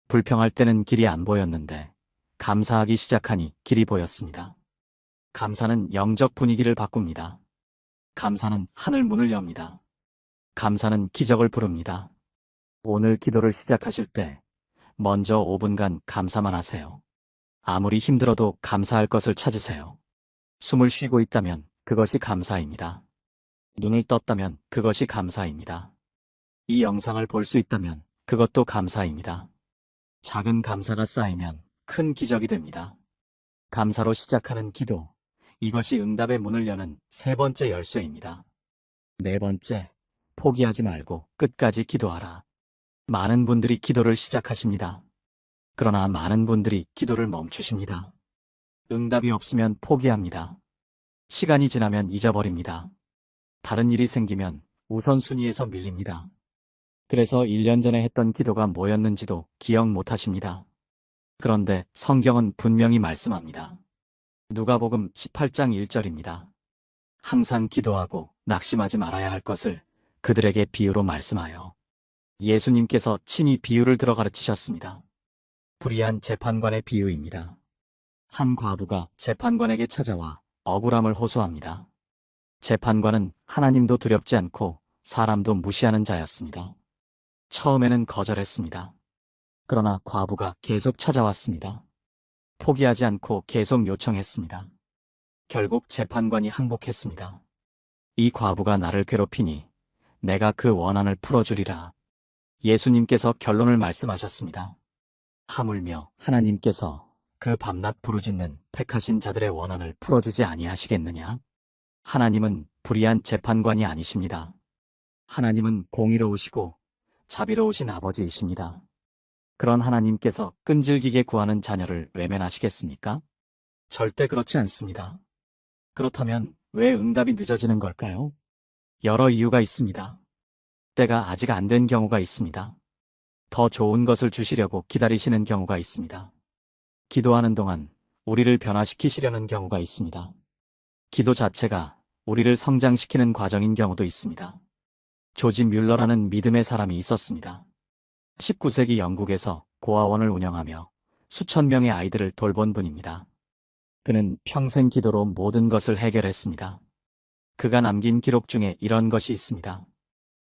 불평할 때는 길이 안 보였는데 감사하기 시작하니 길이 보였습니다. 감사는 영적 분위기를 바꿉니다. 감사는 하늘 문을 엽니다. 감사는 기적을 부릅니다. 오늘 기도를 시작하실 때 먼저 5분간 감사만 하세요. 아무리 힘들어도 감사할 것을 찾으세요. 숨을 쉬고 있다면 그것이 감사입니다. 눈을 떴다면 그것이 감사입니다. 이 영상을 볼 수 있다면 그것도 감사입니다. 작은 감사가 쌓이면 큰 기적이 됩니다. 감사로 시작하는 기도, 이것이 응답의 문을 여는 세 번째 열쇠입니다. 네 번째, 포기하지 말고 끝까지 기도하라. 많은 분들이 기도를 시작하십니다. 그러나 많은 분들이 기도를 멈추십니다. 응답이 없으면 포기합니다. 시간이 지나면 잊어버립니다. 다른 일이 생기면 우선순위에서 밀립니다. 그래서 1년 전에 했던 기도가 뭐였는지도 기억 못하십니다. 그런데 성경은 분명히 말씀합니다. 누가복음 18장 1절입니다. 항상 기도하고 낙심하지 말아야 할 것을 그들에게 비유로 말씀하여 예수님께서 친히 비유를 들어 가르치셨습니다. 불의한 재판관의 비유입니다. 한 과부가 재판관에게 찾아와 억울함을 호소합니다. 재판관은 하나님도 두렵지 않고 사람도 무시하는 자였습니다. 처음에는 거절했습니다. 그러나 과부가 계속 찾아왔습니다. 포기하지 않고 계속 요청했습니다. 결국 재판관이 항복했습니다. 이 과부가 나를 괴롭히니 내가 그 원한을 풀어주리라. 예수님께서 결론을 말씀하셨습니다. 하물며 하나님께서 그 밤낮 부르짖는 택하신 자들의 원한을 풀어주지 아니하시겠느냐? 하나님은 불의한 재판관이 아니십니다. 하나님은 공의로우시고 자비로우신 아버지이십니다. 그런 하나님께서 끈질기게 구하는 자녀를 외면하시겠습니까? 절대 그렇지 않습니다. 그렇다면 왜 응답이 늦어지는 걸까요? 여러 이유가 있습니다. 때가 아직 안 된 경우가 있습니다. 더 좋은 것을 주시려고 기다리시는 경우가 있습니다. 기도하는 동안 우리를 변화시키시려는 경우가 있습니다. 기도 자체가 우리를 성장시키는 과정인 경우도 있습니다. 조지 뮬러라는 믿음의 사람이 있었습니다. 19세기 영국에서 고아원을 운영하며 수천 명의 아이들을 돌본 분입니다. 그는 평생 기도로 모든 것을 해결했습니다. 그가 남긴 기록 중에 이런 것이 있습니다.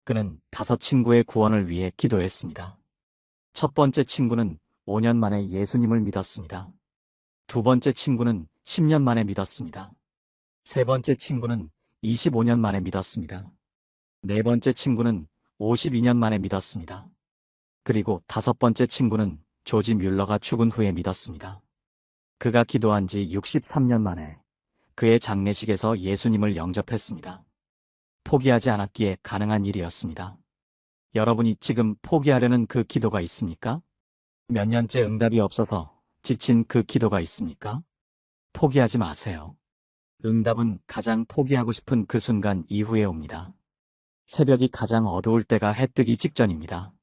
그는 5친구의 구원을 위해 기도했습니다. 첫 번째 친구는 5년 만에 예수님을 믿었습니다. 두 번째 친구는 10년 만에 믿었습니다. 세 번째 친구는 25년 만에 믿었습니다. 네 번째 친구는 52년 만에 믿었습니다. 그리고 다섯 번째 친구는 조지 뮬러가 죽은 후에 믿었습니다. 그가 기도한 지 63년 만에 그의 장례식에서 예수님을 영접했습니다. 포기하지 않았기에 가능한 일이었습니다. 여러분이 지금 포기하려는 그 기도가 있습니까? 몇 년째 응답이 없어서 지친 그 기도가 있습니까? 포기하지 마세요. 응답은 가장 포기하고 싶은 그 순간 이후에 옵니다. 새벽이 가장 어두울 때가 해 뜨기 직전입니다.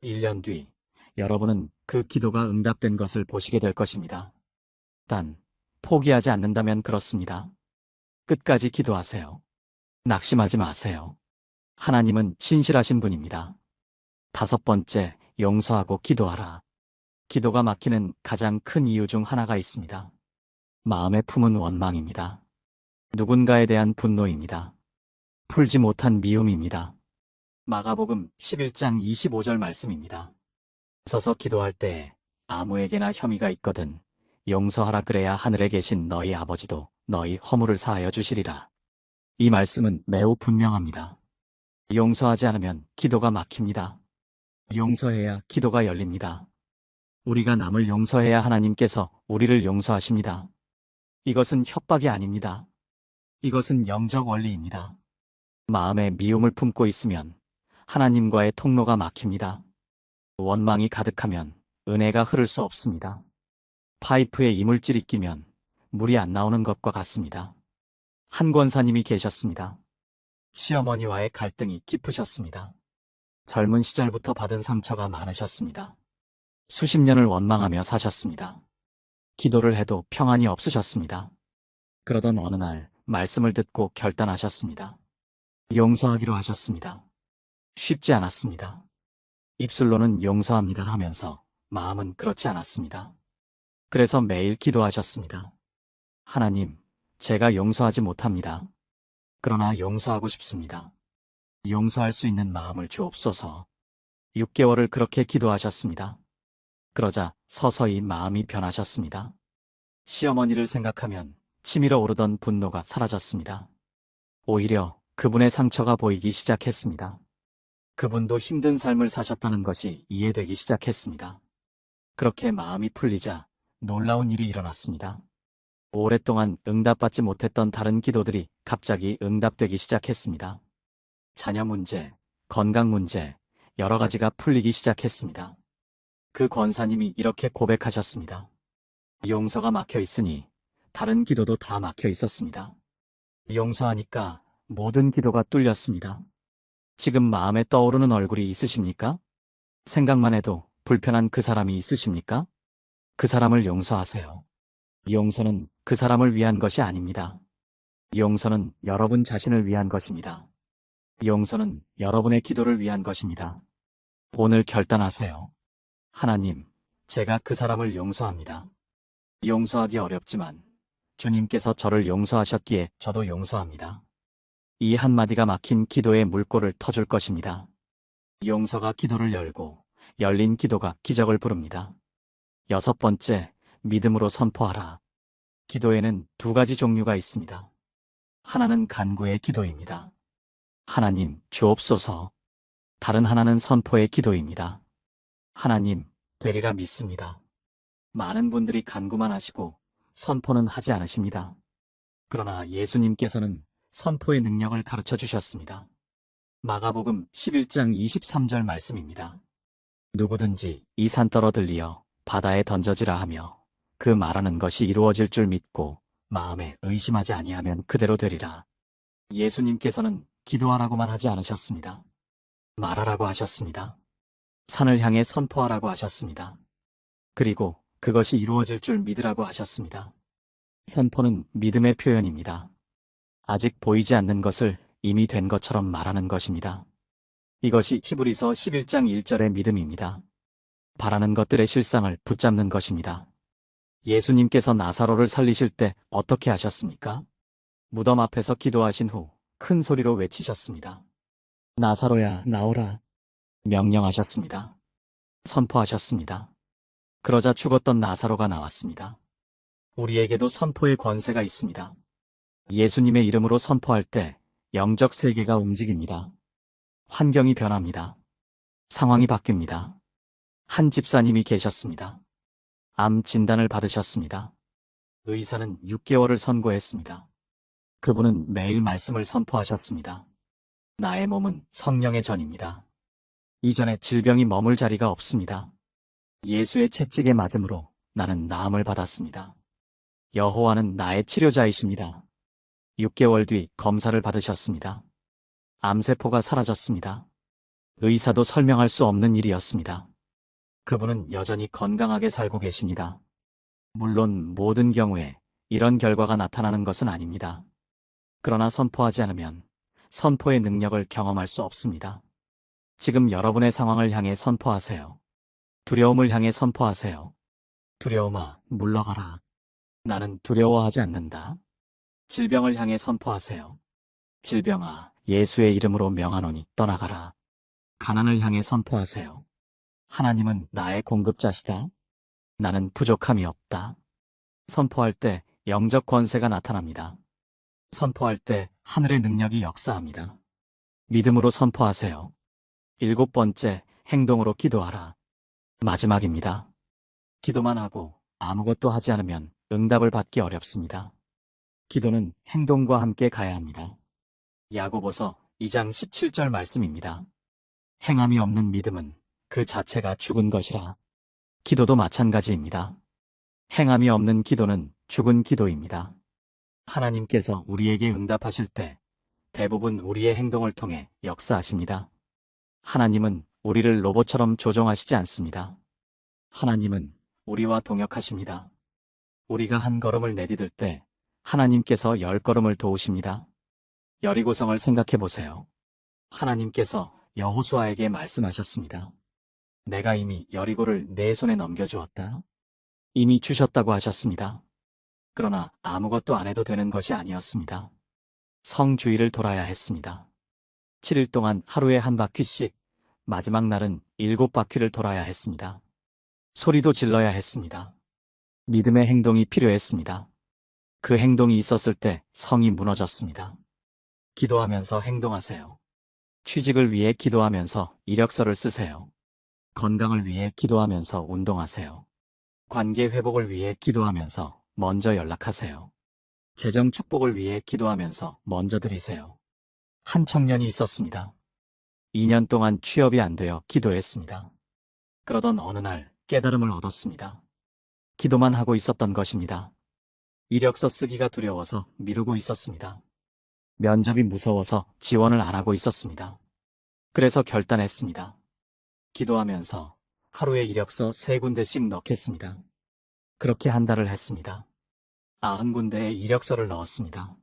1년 뒤, 여러분은 그 기도가 응답된 것을 보시게 될 것입니다. 단, 포기하지 않는다면 그렇습니다. 끝까지 기도하세요. 낙심하지 마세요. 하나님은 신실하신 분입니다. 다섯 번째, 용서하고 기도하라. 기도가 막히는 가장 큰 이유 중 하나가 있습니다. 마음에 품은 원망입니다. 누군가에 대한 분노입니다. 풀지 못한 미움입니다. 마가복음 11장 25절 말씀입니다. 서서 기도할 때 아무에게나 혐의가 있거든 용서하라 그래야 하늘에 계신 너희 아버지도 너희 허물을 사하여 주시리라. 이 말씀은 매우 분명합니다. 용서하지 않으면 기도가 막힙니다. 용서해야 기도가 열립니다. 우리가 남을 용서해야 하나님께서 우리를 용서하십니다. 이것은 협박이 아닙니다. 이것은 영적 원리입니다. 마음에 미움을 품고 있으면 하나님과의 통로가 막힙니다. 원망이 가득하면 은혜가 흐를 수 없습니다. 파이프에 이물질이 끼면 물이 안 나오는 것과 같습니다. 한 권사님이 계셨습니다. 시어머니와의 갈등이 깊으셨습니다. 젊은 시절부터 받은 상처가 많으셨습니다. 수십 년을 원망하며 사셨습니다. 기도를 해도 평안이 없으셨습니다. 그러던 어느 날 말씀을 듣고 결단하셨습니다. 용서하기로 하셨습니다. 쉽지 않았습니다. 입술로는 용서합니다 하면서 마음은 그렇지 않았습니다. 그래서 매일 기도하셨습니다. 하나님, 제가 용서하지 못합니다. 그러나 용서하고 싶습니다. 용서할 수 있는 마음을 주옵소서. 6개월을 그렇게 기도하셨습니다. 그러자 서서히 마음이 변하셨습니다. 시어머니를 생각하면 치밀어 오르던 분노가 사라졌습니다. 오히려 그분의 상처가 보이기 시작했습니다. 그분도 힘든 삶을 사셨다는 것이 이해되기 시작했습니다. 그렇게 마음이 풀리자 놀라운 일이 일어났습니다. 오랫동안 응답받지 못했던 다른 기도들이 갑자기 응답되기 시작했습니다. 자녀 문제, 건강 문제, 여러 가지가 풀리기 시작했습니다. 그 권사님이 이렇게 고백하셨습니다. 용서가 막혀 있으니 다른 기도도 다 막혀 있었습니다. 용서하니까 모든 기도가 뚫렸습니다. 지금 마음에 떠오르는 얼굴이 있으십니까? 생각만 해도 불편한 그 사람이 있으십니까? 그 사람을 용서하세요. 용서는 그 사람을 위한 것이 아닙니다. 용서는 여러분 자신을 위한 것입니다. 용서는 여러분의 기도를 위한 것입니다. 오늘 결단하세요. 하나님, 제가 그 사람을 용서합니다. 용서하기 어렵지만 주님께서 저를 용서하셨기에 저도 용서합니다. 이 한마디가 막힌 기도의 물꼬를 터줄 것입니다. 용서가 기도를 열고 열린 기도가 기적을 부릅니다. 여섯 번째, 믿음으로 선포하라. 기도에는 두 가지 종류가 있습니다. 하나는 간구의 기도입니다. 하나님, 주옵소서. 다른 하나는 선포의 기도입니다. 하나님, 되리라 믿습니다. 많은 분들이 간구만 하시고 선포는 하지 않으십니다. 그러나 예수님께서는 선포의 능력을 가르쳐 주셨습니다. 마가복음 11장 23절 말씀입니다. 누구든지 이 산 떨어들리어 바다에 던져지라 하며 그 말하는 것이 이루어질 줄 믿고 마음에 의심하지 아니하면 그대로 되리라. 예수님께서는 기도하라고만 하지 않으셨습니다. 말하라고 하셨습니다. 산을 향해 선포하라고 하셨습니다. 그리고 그것이 이루어질 줄 믿으라고 하셨습니다. 선포는 믿음의 표현입니다. 아직 보이지 않는 것을 이미 된 것처럼 말하는 것입니다. 이것이 히브리서 11장 1절의 믿음입니다. 바라는 것들의 실상을 붙잡는 것입니다. 예수님께서 나사로를 살리실 때 어떻게 하셨습니까? 무덤 앞에서 기도하신 후 큰 소리로 외치셨습니다. 나사로야, 나오라. 명령하셨습니다. 선포하셨습니다. 그러자 죽었던 나사로가 나왔습니다. 우리에게도 선포의 권세가 있습니다. 예수님의 이름으로 선포할 때 영적 세계가 움직입니다. 환경이 변합니다. 상황이 바뀝니다. 한 집사님이 계셨습니다. 암 진단을 받으셨습니다. 의사는 6개월을 선고했습니다. 그분은 매일 말씀을 선포하셨습니다. 나의 몸은 성령의 전입니다. 이전에 질병이 머물 자리가 없습니다. 예수의 채찍에 맞음으로 나는 나음을 받았습니다. 여호와는 나의 치료자이십니다. 6개월 뒤 검사를 받으셨습니다. 암세포가 사라졌습니다. 의사도 설명할 수 없는 일이었습니다. 그분은 여전히 건강하게 살고 계십니다. 물론 모든 경우에 이런 결과가 나타나는 것은 아닙니다. 그러나 선포하지 않으면 선포의 능력을 경험할 수 없습니다. 지금 여러분의 상황을 향해 선포하세요. 두려움을 향해 선포하세요. 두려움아, 물러가라. 나는 두려워하지 않는다. 질병을 향해 선포하세요. 질병아, 예수의 이름으로 명하노니 떠나가라. 가난을 향해 선포하세요. 하나님은 나의 공급자시다. 나는 부족함이 없다. 선포할 때 영적 권세가 나타납니다. 선포할 때 하늘의 능력이 역사합니다. 믿음으로 선포하세요. 7번째, 행동으로 기도하라. 마지막입니다. 기도만 하고 아무것도 하지 않으면 응답을 받기 어렵습니다. 기도는 행동과 함께 가야 합니다. 야고보서 2장 17절 말씀입니다. 행함이 없는 믿음은 그 자체가 죽은 것이라. 기도도 마찬가지입니다. 행함이 없는 기도는 죽은 기도입니다. 하나님께서 우리에게 응답하실 때 대부분 우리의 행동을 통해 역사하십니다. 하나님은 우리를 로봇처럼 조종하시지 않습니다. 하나님은 우리와 동역하십니다. 우리가 한 걸음을 내디딜 때 하나님께서 10걸음을 도우십니다. 여리고성을 생각해 보세요. 하나님께서 여호수아에게 말씀하셨습니다. 내가 이미 여리고를 내 손에 넘겨주었다. 이미 주셨다고 하셨습니다. 그러나 아무것도 안 해도 되는 것이 아니었습니다. 성 주위를 돌아야 했습니다. 7일 동안 하루에 한 바퀴씩, 마지막 날은 7바퀴를 돌아야 했습니다. 소리도 질러야 했습니다. 믿음의 행동이 필요했습니다. 그 행동이 있었을 때 성이 무너졌습니다. 기도하면서 행동하세요. 취직을 위해 기도하면서 이력서를 쓰세요. 건강을 위해 기도하면서 운동하세요. 관계 회복을 위해 기도하면서 먼저 연락하세요. 재정 축복을 위해 기도하면서 먼저 드리세요. 한 청년이 있었습니다. 2년 동안 취업이 안 되어 기도했습니다. 그러던 어느 날 깨달음을 얻었습니다. 기도만 하고 있었던 것입니다. 이력서 쓰기가 두려워서 미루고 있었습니다. 면접이 무서워서 지원을 안 하고 있었습니다. 그래서 결단했습니다. 기도하면서 하루에 이력서 3군데씩 넣겠습니다. 그렇게 한 달을 했습니다. 90군데에 이력서를 넣었습니다.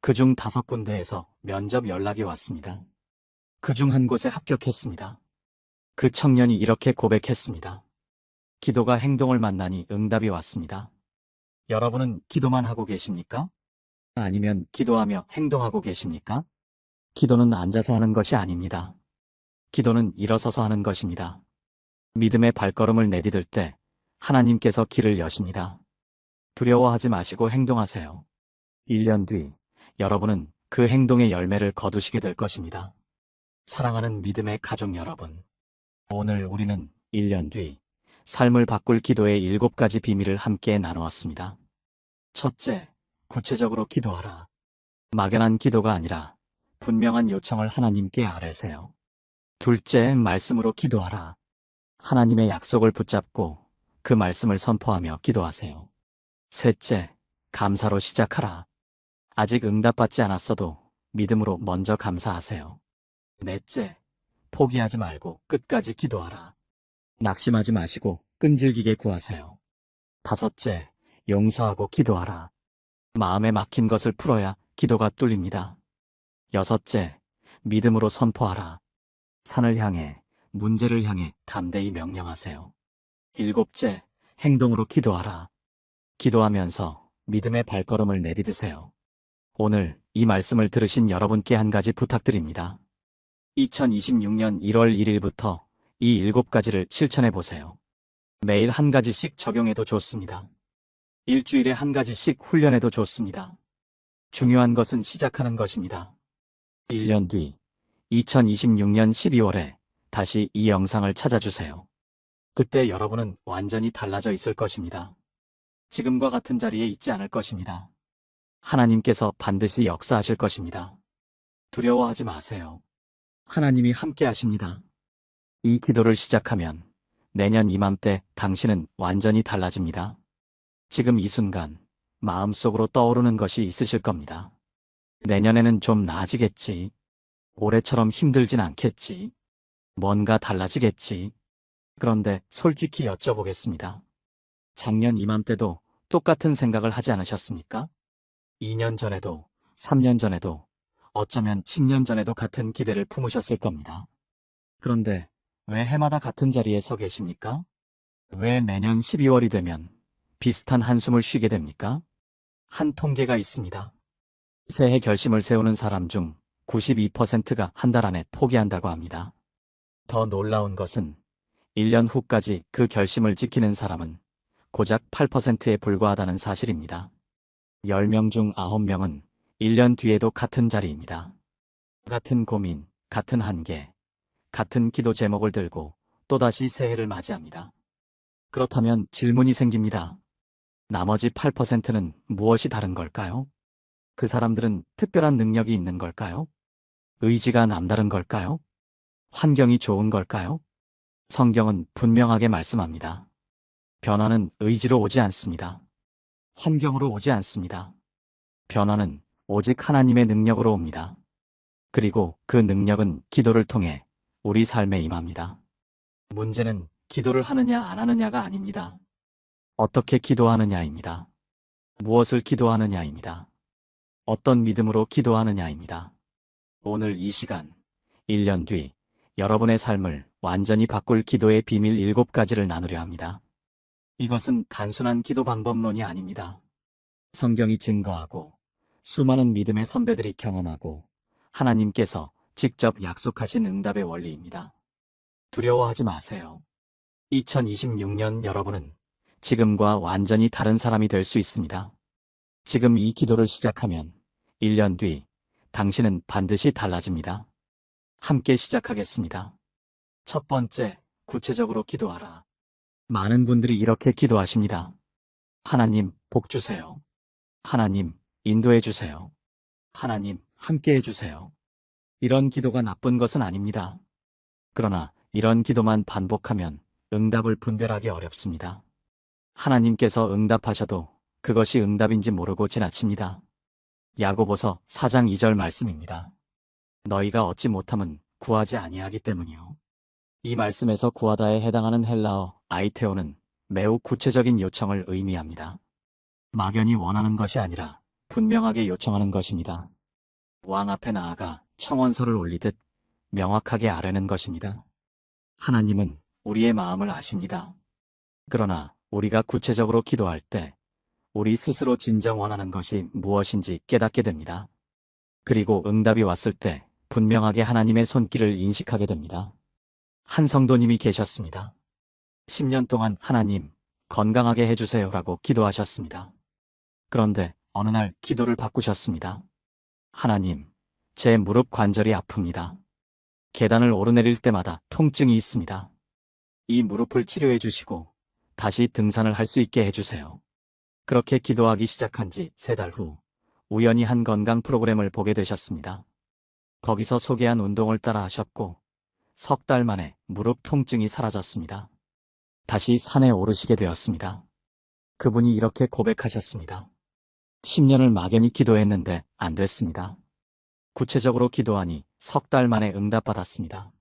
그중 5군데에서 면접 연락이 왔습니다. 그중 한 곳에 합격했습니다. 그 청년이 이렇게 고백했습니다. 기도가 행동을 만나니 응답이 왔습니다. 여러분은 기도만 하고 계십니까? 아니면 기도하며 행동하고 계십니까? 기도는 앉아서 하는 것이 아닙니다. 기도는 일어서서 하는 것입니다. 믿음의 발걸음을 내디딜 때 하나님께서 길을 여십니다. 두려워하지 마시고 행동하세요. 1년 뒤 여러분은 그 행동의 열매를 거두시게 될 것입니다. 사랑하는 믿음의 가족 여러분, 오늘 우리는 1년 뒤 삶을 바꿀 기도의 7가지 비밀을 함께 나누었습니다. 첫째, 구체적으로 기도하라. 막연한 기도가 아니라 분명한 요청을 하나님께 아뢰세요. 둘째, 말씀으로 기도하라. 하나님의 약속을 붙잡고 그 말씀을 선포하며 기도하세요. 셋째, 감사로 시작하라. 아직 응답받지 않았어도 믿음으로 먼저 감사하세요. 넷째, 포기하지 말고 끝까지 기도하라. 낙심하지 마시고 끈질기게 구하세요. 다섯째, 용서하고 기도하라. 마음에 막힌 것을 풀어야 기도가 뚫립니다. 여섯째, 믿음으로 선포하라. 산을 향해, 문제를 향해 담대히 명령하세요. 일곱째, 행동으로 기도하라. 기도하면서 믿음의 발걸음을 내디드세요. 오늘 이 말씀을 들으신 여러분께 한 가지 부탁드립니다. 2026년 1월 1일부터 이 7가지를 실천해 보세요. 매일 한 가지씩 적용해도 좋습니다. 일주일에 한 가지씩 훈련해도 좋습니다. 중요한 것은 시작하는 것입니다. 1년 뒤 2026년 12월에 다시 이 영상을 찾아주세요. 그때 여러분은 완전히 달라져 있을 것입니다. 지금과 같은 자리에 있지 않을 것입니다. 하나님께서 반드시 역사하실 것입니다. 두려워하지 마세요. 하나님이 함께 하십니다. 이 기도를 시작하면 내년 이맘때 당신은 완전히 달라집니다. 지금 이 순간 마음속으로 떠오르는 것이 있으실 겁니다. 내년에는 좀 나아지겠지. 올해처럼 힘들진 않겠지. 뭔가 달라지겠지. 그런데 솔직히 여쭤보겠습니다. 작년 이맘때도 똑같은 생각을 하지 않으셨습니까? 2년 전에도, 3년 전에도, 어쩌면 10년 전에도 같은 기대를 품으셨을 겁니다. 그런데 왜 해마다 같은 자리에 서 계십니까? 왜 매년 12월이 되면 비슷한 한숨을 쉬게 됩니까? 한 통계가 있습니다. 새해 결심을 세우는 사람 중 92%가 한 달 안에 포기한다고 합니다. 더 놀라운 것은 1년 후까지 그 결심을 지키는 사람은 고작 8%에 불과하다는 사실입니다. 10명 중 9명은 1년 뒤에도 같은 자리입니다. 같은 고민, 같은 한계, 같은 기도 제목을 들고 또다시 새해를 맞이합니다. 그렇다면 질문이 생깁니다. 나머지 8%는 무엇이 다른 걸까요? 그 사람들은 특별한 능력이 있는 걸까요? 의지가 남다른 걸까요? 환경이 좋은 걸까요? 성경은 분명하게 말씀합니다. 변화는 의지로 오지 않습니다. 환경으로 오지 않습니다. 변화는 오직 하나님의 능력으로 옵니다. 그리고 그 능력은 기도를 통해 우리 삶에 임합니다. 문제는 기도를 하느냐 안 하느냐가 아닙니다. 어떻게 기도하느냐입니다. 무엇을 기도하느냐입니다. 어떤 믿음으로 기도하느냐입니다. 오늘 이 시간, 1년 뒤 여러분의 삶을 완전히 바꿀 기도의 비밀 7가지를 나누려 합니다. 이것은 단순한 기도 방법론이 아닙니다. 성경이 증거하고 수많은 믿음의 선배들이 경험하고 하나님께서 직접 약속하신 응답의 원리입니다. 두려워하지 마세요. 2026년 여러분은 지금과 완전히 다른 사람이 될 수 있습니다. 지금 이 기도를 시작하면 1년 뒤 당신은 반드시 달라집니다. 함께 시작하겠습니다. 첫 번째, 구체적으로 기도하라. 많은 분들이 이렇게 기도하십니다. 하나님, 복 주세요. 하나님, 인도해 주세요. 하나님, 함께 해주세요. 이런 기도가 나쁜 것은 아닙니다. 그러나 이런 기도만 반복하면 응답을 분별하기 어렵습니다. 하나님께서 응답하셔도 그것이 응답인지 모르고 지나칩니다. 야고보서 4장 2절 말씀입니다. 너희가 얻지 못함은 구하지 아니하기 때문이요. 이 말씀에서 구하다에 해당하는 헬라어 아이테오는 매우 구체적인 요청을 의미합니다. 막연히 원하는 것이 아니라 분명하게 요청하는 것입니다. 왕 앞에 나아가 청원서를 올리듯 명확하게 아뢰는 것입니다. 하나님은 우리의 마음을 아십니다. 그러나 우리가 구체적으로 기도할 때 우리 스스로 진정 원하는 것이 무엇인지 깨닫게 됩니다. 그리고 응답이 왔을 때 분명하게 하나님의 손길을 인식하게 됩니다. 한 성도님이 계셨습니다. 10년 동안 하나님, 건강하게 해주세요라고 기도하셨습니다. 그런데 어느 날 기도를 바꾸셨습니다. 하나님, 제 무릎 관절이 아픕니다. 계단을 오르내릴 때마다 통증이 있습니다. 이 무릎을 치료해 주시고 다시 등산을 할 수 있게 해주세요. 그렇게 기도하기 시작한 지 3달 후 우연히 한 건강 프로그램을 보게 되셨습니다. 거기서 소개한 운동을 따라 하셨고 석 달 만에 무릎 통증이 사라졌습니다. 다시 산에 오르시게 되었습니다. 그분이 이렇게 고백하셨습니다. 10년을 막연히 기도했는데 안 됐습니다. 구체적으로 기도하니 석 달 만에 응답받았습니다.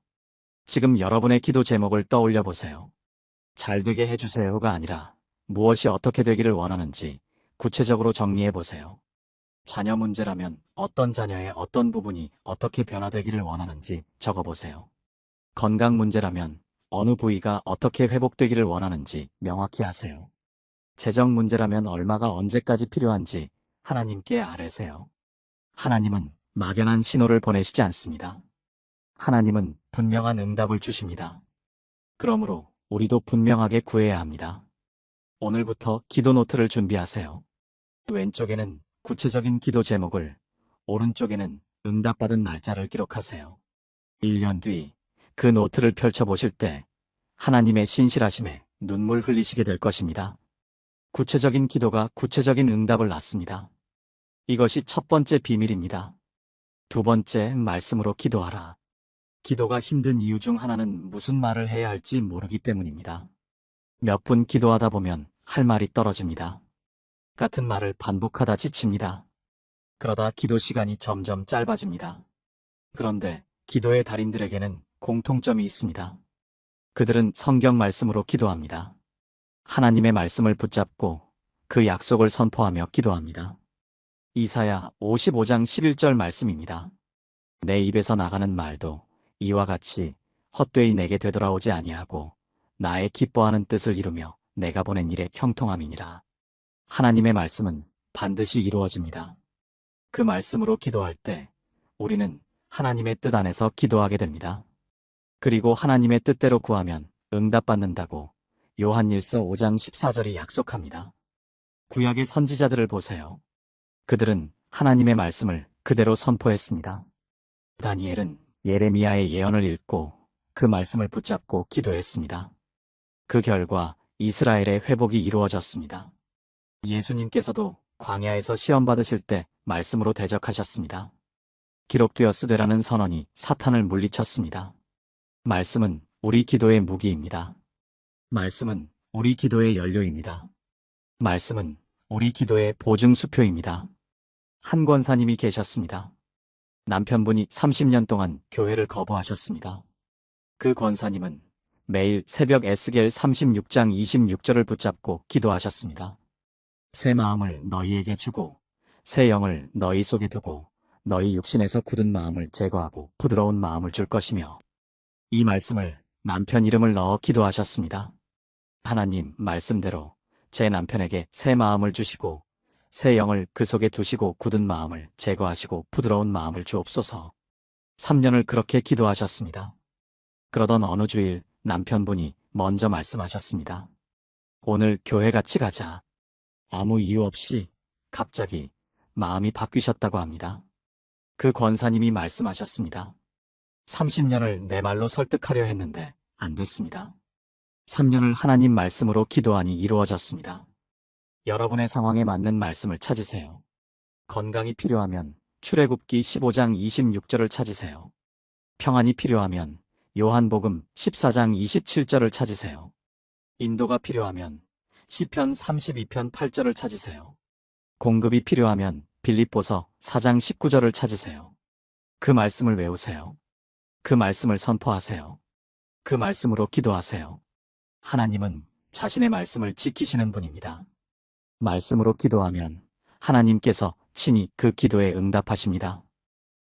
지금 여러분의 기도 제목을 떠올려 보세요. 잘 되게 해주세요가 아니라 무엇이 어떻게 되기를 원하는지 구체적으로 정리해 보세요. 자녀 문제라면 어떤 자녀의 어떤 부분이 어떻게 변화되기를 원하는지 적어보세요. 건강 문제라면 어느 부위가 어떻게 회복되기를 원하는지 명확히 하세요. 재정 문제라면 얼마가 언제까지 필요한지 하나님께 아뢰세요. 하나님은 막연한 신호를 보내시지 않습니다. 하나님은 분명한 응답을 주십니다. 그러므로 우리도 분명하게 구해야 합니다. 오늘부터 기도 노트를 준비하세요. 왼쪽에는 구체적인 기도 제목을, 오른쪽에는 응답받은 날짜를 기록하세요. 1년 뒤 그 노트를 펼쳐보실 때 하나님의 신실하심에 눈물 흘리시게 될 것입니다. 구체적인 기도가 구체적인 응답을 낳습니다. 이것이 첫 번째 비밀입니다. 두 번째, 말씀으로 기도하라. 기도가 힘든 이유 중 하나는 무슨 말을 해야 할지 모르기 때문입니다. 몇 분 기도하다 보면 할 말이 떨어집니다. 같은 말을 반복하다 지칩니다. 그러다 기도 시간이 점점 짧아집니다. 그런데 기도의 달인들에게는 공통점이 있습니다. 그들은 성경 말씀으로 기도합니다. 하나님의 말씀을 붙잡고 그 약속을 선포하며 기도합니다. 이사야 55장 11절 말씀입니다. 내 입에서 나가는 말도 이와 같이 헛되이 내게 되돌아오지 아니하고 나의 기뻐하는 뜻을 이루며 내가 보낸 일에 형통함이니라. 하나님의 말씀은 반드시 이루어집니다. 그 말씀으로 기도할 때 우리는 하나님의 뜻 안에서 기도하게 됩니다. 그리고 하나님의 뜻대로 구하면 응답받는다고 요한일서 5장 14절이 약속합니다. 구약의 선지자들을 보세요. 그들은 하나님의 말씀을 그대로 선포했습니다. 다니엘은 예레미야의 예언을 읽고 그 말씀을 붙잡고 기도했습니다. 그 결과 이스라엘의 회복이 이루어졌습니다. 예수님께서도 광야에서 시험 받으실 때 말씀으로 대적하셨습니다. 기록되었으되라는 선언이 사탄을 물리쳤습니다. 말씀은 우리 기도의 무기입니다. 말씀은 우리 기도의 연료입니다. 말씀은 우리 기도의 보증수표입니다. 한 권사님이 계셨습니다. 남편분이 30년 동안 교회를 거부하셨습니다. 그 권사님은 매일 새벽 에스겔 36장 26절을 붙잡고 기도하셨습니다. 새 마음을 너희에게 주고 새 영을 너희 속에 두고 너희 육신에서 굳은 마음을 제거하고 부드러운 마음을 줄 것이며, 이 말씀을 남편 이름을 넣어 기도하셨습니다. 하나님, 말씀대로 제 남편에게 새 마음을 주시고 새 영을 그 속에 두시고 굳은 마음을 제거하시고 부드러운 마음을 주옵소서. 3년을 그렇게 기도하셨습니다. 그러던 어느 주일 남편분이 먼저 말씀하셨습니다. 오늘 교회 같이 가자. 아무 이유 없이 갑자기 마음이 바뀌셨다고 합니다. 그 권사님이 말씀하셨습니다. 30년을 내 말로 설득하려 했는데 안 됐습니다. 3년을 하나님 말씀으로 기도하니 이루어졌습니다. 여러분의 상황에 맞는 말씀을 찾으세요. 건강이 필요하면 출애굽기 15장 26절을 찾으세요. 평안이 필요하면 요한복음 14장 27절을 찾으세요. 인도가 필요하면 시편 32편 8절을 찾으세요. 공급이 필요하면 빌립보서 4장 19절을 찾으세요. 그 말씀을 외우세요. 그 말씀을 선포하세요. 그 말씀으로 기도하세요. 하나님은 자신의 말씀을 지키시는 분입니다. 말씀으로 기도하면 하나님께서 친히 그 기도에 응답하십니다.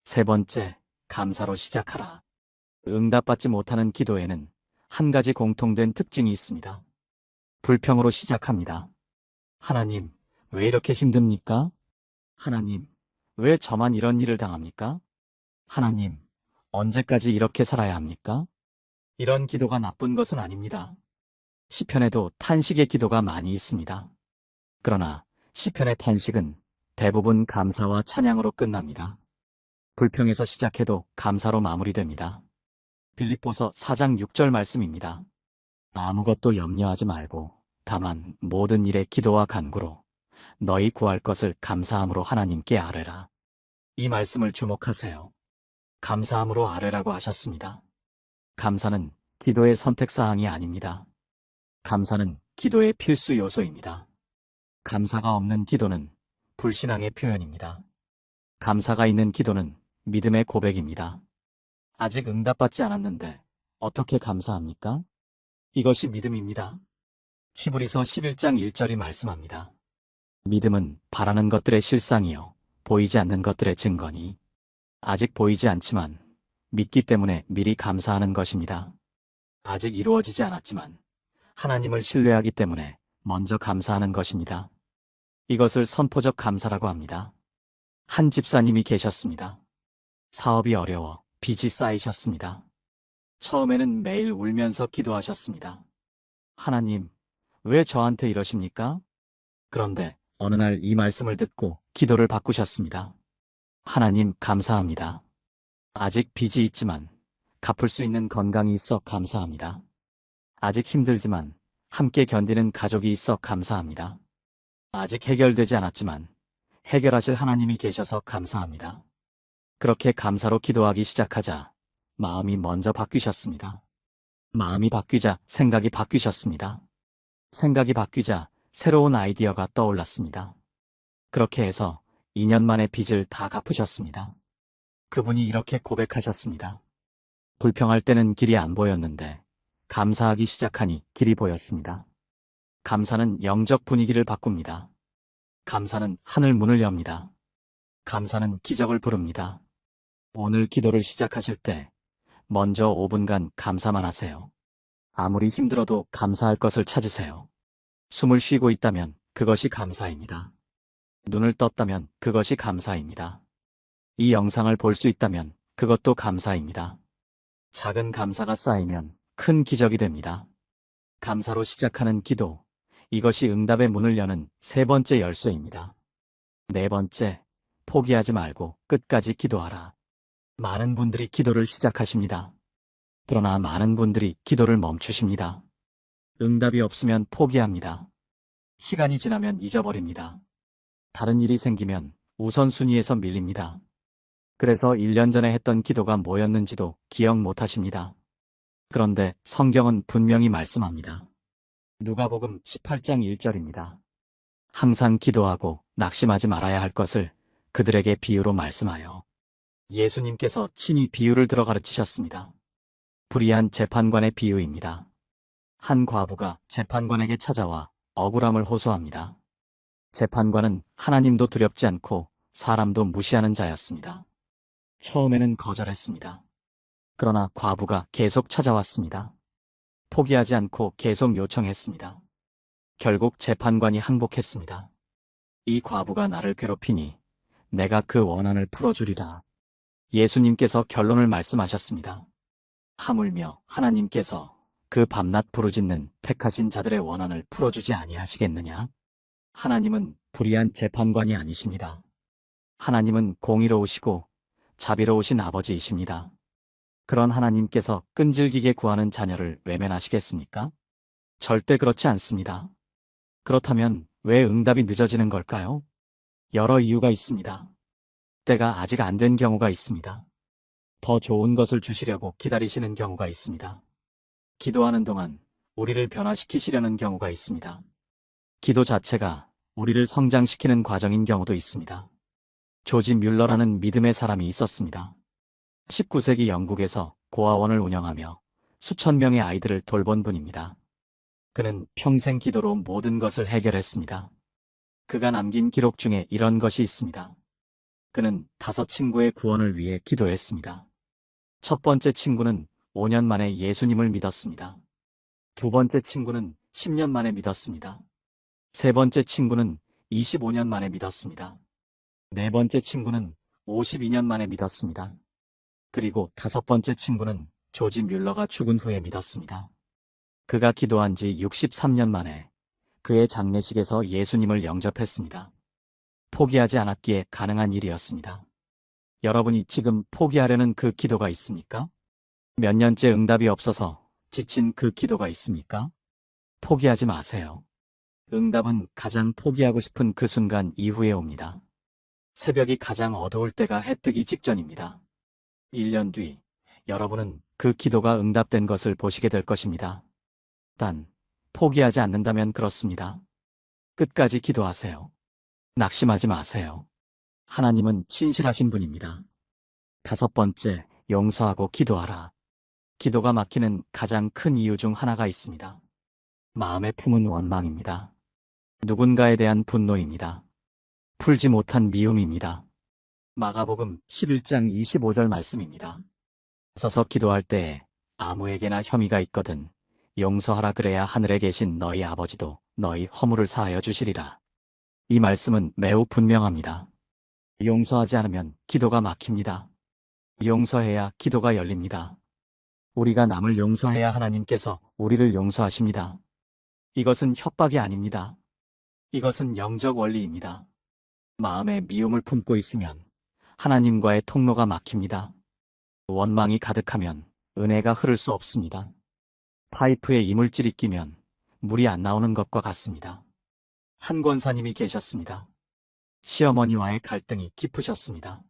세 번째, 감사로 시작하라. 응답받지 못하는 기도에는 한 가지 공통된 특징이 있습니다. 불평으로 시작합니다. 하나님, 왜 이렇게 힘듭니까? 하나님, 왜 저만 이런 일을 당합니까? 하나님, 언제까지 이렇게 살아야 합니까? 이런 기도가 나쁜 것은 아닙니다. 시편에도 탄식의 기도가 많이 있습니다. 그러나 시편의 탄식은 대부분 감사와 찬양으로 끝납니다. 불평에서 시작해도 감사로 마무리됩니다. 빌립보서 4장 6절 말씀입니다. 아무것도 염려하지 말고 다만 모든 일에 기도와 간구로 너희 구할 것을 감사함으로 하나님께 아뢰라. 이 말씀을 주목하세요. 감사함으로 아뢰라고 하셨습니다. 감사는 기도의 선택사항이 아닙니다. 감사는 기도의 필수 요소입니다. 감사가 없는 기도는 불신앙의 표현입니다. 감사가 있는 기도는 믿음의 고백입니다. 아직 응답받지 않았는데 어떻게 감사합니까? 이것이 믿음입니다. 히브리서 11장 1절이 말씀합니다. 믿음은 바라는 것들의 실상이요 보이지 않는 것들의 증거니, 아직 보이지 않지만 믿기 때문에 미리 감사하는 것입니다. 아직 이루어지지 않았지만 하나님을 신뢰하기 때문에 먼저 감사하는 것입니다. 이것을 선포적 감사라고 합니다. 한 집사님이 계셨습니다. 사업이 어려워 빚이 쌓이셨습니다. 처음에는 매일 울면서 기도하셨습니다. 하나님, 왜 저한테 이러십니까? 그런데 어느 날 이 말씀을 듣고 기도를 바꾸셨습니다. 하나님, 감사합니다. 아직 빚이 있지만 갚을 수 있는 건강이 있어 감사합니다. 아직 힘들지만 함께 견디는 가족이 있어 감사합니다. 아직 해결되지 않았지만 해결하실 하나님이 계셔서 감사합니다. 그렇게 감사로 기도하기 시작하자 마음이 먼저 바뀌셨습니다. 마음이 바뀌자 생각이 바뀌셨습니다. 생각이 바뀌자 새로운 아이디어가 떠올랐습니다. 그렇게 해서 2년 만에 빚을 다 갚으셨습니다. 그분이 이렇게 고백하셨습니다. 불평할 때는 길이 안 보였는데 감사하기 시작하니 길이 보였습니다. 감사는 영적 분위기를 바꿉니다. 감사는 하늘 문을 엽니다. 감사는 기적을 부릅니다. 오늘 기도를 시작하실 때 먼저 5분간 감사만 하세요. 아무리 힘들어도 감사할 것을 찾으세요. 숨을 쉬고 있다면 그것이 감사입니다. 눈을 떴다면 그것이 감사입니다. 이 영상을 볼 수 있다면 그것도 감사입니다. 작은 감사가 쌓이면 큰 기적이 됩니다. 감사로 시작하는 기도, 이것이 응답의 문을 여는 세 번째 열쇠입니다. 네 번째, 포기하지 말고 끝까지 기도하라. 많은 분들이 기도를 시작하십니다. 그러나 많은 분들이 기도를 멈추십니다. 응답이 없으면 포기합니다. 시간이 지나면 잊어버립니다. 다른 일이 생기면 우선순위에서 밀립니다. 그래서 1년 전에 했던 기도가 뭐였는지도 기억 못하십니다. 그런데 성경은 분명히 말씀합니다. 누가복음 18장 1절입니다. 항상 기도하고 낙심하지 말아야 할 것을 그들에게 비유로 말씀하여 예수님께서 친히 비유를 들어 가르치셨습니다. 불의한 재판관의 비유입니다. 한 과부가 재판관에게 찾아와 억울함을 호소합니다. 재판관은 하나님도 두렵지 않고 사람도 무시하는 자였습니다. 처음에는 거절했습니다. 그러나 과부가 계속 찾아왔습니다. 포기하지 않고 계속 요청했습니다. 결국 재판관이 항복했습니다. 이 과부가 나를 괴롭히니 내가 그 원한을 풀어주리라. 예수님께서 결론을 말씀하셨습니다. 하물며 하나님께서 그 밤낮 부르짖는 택하신 자들의 원한을 풀어주지 아니하시겠느냐? 하나님은 불의한 재판관이 아니십니다. 하나님은 공의로우시고 자비로우신 아버지이십니다. 그런 하나님께서 끈질기게 구하는 자녀를 외면하시겠습니까? 절대 그렇지 않습니다. 그렇다면 왜 응답이 늦어지는 걸까요? 여러 이유가 있습니다. 때가 아직 안 된 경우가 있습니다. 더 좋은 것을 주시려고 기다리시는 경우가 있습니다. 기도하는 동안 우리를 변화시키시려는 경우가 있습니다. 기도 자체가 우리를 성장시키는 과정인 경우도 있습니다. 조지 뮬러라는 믿음의 사람이 있었습니다. 19세기 영국에서 고아원을 운영하며 수천 명의 아이들을 돌본 분입니다. 그는 평생 기도로 모든 것을 해결했습니다. 그가 남긴 기록 중에 이런 것이 있습니다. 그는 5친구의 구원을 위해 기도했습니다. 첫 번째 친구는 5년 만에 예수님을 믿었습니다. 두 번째 친구는 10년 만에 믿었습니다. 세 번째 친구는 25년 만에 믿었습니다. 네 번째 친구는 52년 만에 믿었습니다. 그리고 다섯 번째 친구는 조지 뮬러가 죽은 후에 믿었습니다. 그가 기도한 지 63년 만에 그의 장례식에서 예수님을 영접했습니다. 포기하지 않았기에 가능한 일이었습니다. 여러분이 지금 포기하려는 그 기도가 있습니까? 몇 년째 응답이 없어서 지친 그 기도가 있습니까? 포기하지 마세요. 응답은 가장 포기하고 싶은 그 순간 이후에 옵니다. 새벽이 가장 어두울 때가 해 뜨기 직전입니다. 1년 뒤 여러분은 그 기도가 응답된 것을 보시게 될 것입니다. 단, 포기하지 않는다면 그렇습니다. 끝까지 기도하세요. 낙심하지 마세요. 하나님은 신실하신 분입니다. 다섯 번째, 용서하고 기도하라. 기도가 막히는 가장 큰 이유 중 하나가 있습니다. 마음에 품은 원망입니다. 누군가에 대한 분노입니다. 풀지 못한 미움입니다. 마가복음 11장 25절 말씀입니다. 서서 기도할 때에 아무에게나 혐의가 있거든 용서하라 그래야 하늘에 계신 너희 아버지도 너희 허물을 사하여 주시리라. 이 말씀은 매우 분명합니다. 용서하지 않으면 기도가 막힙니다. 용서해야 기도가 열립니다. 우리가 남을 용서해야 하나님께서 우리를 용서하십니다. 이것은 협박이 아닙니다. 이것은 영적 원리입니다. 마음에 미움을 품고 있으면 하나님과의 통로가 막힙니다. 원망이 가득하면 은혜가 흐를 수 없습니다. 파이프에 이물질이 끼면 물이 안 나오는 것과 같습니다. 한 권사님이 계셨습니다. 시어머니와의 갈등이 깊으셨습니다.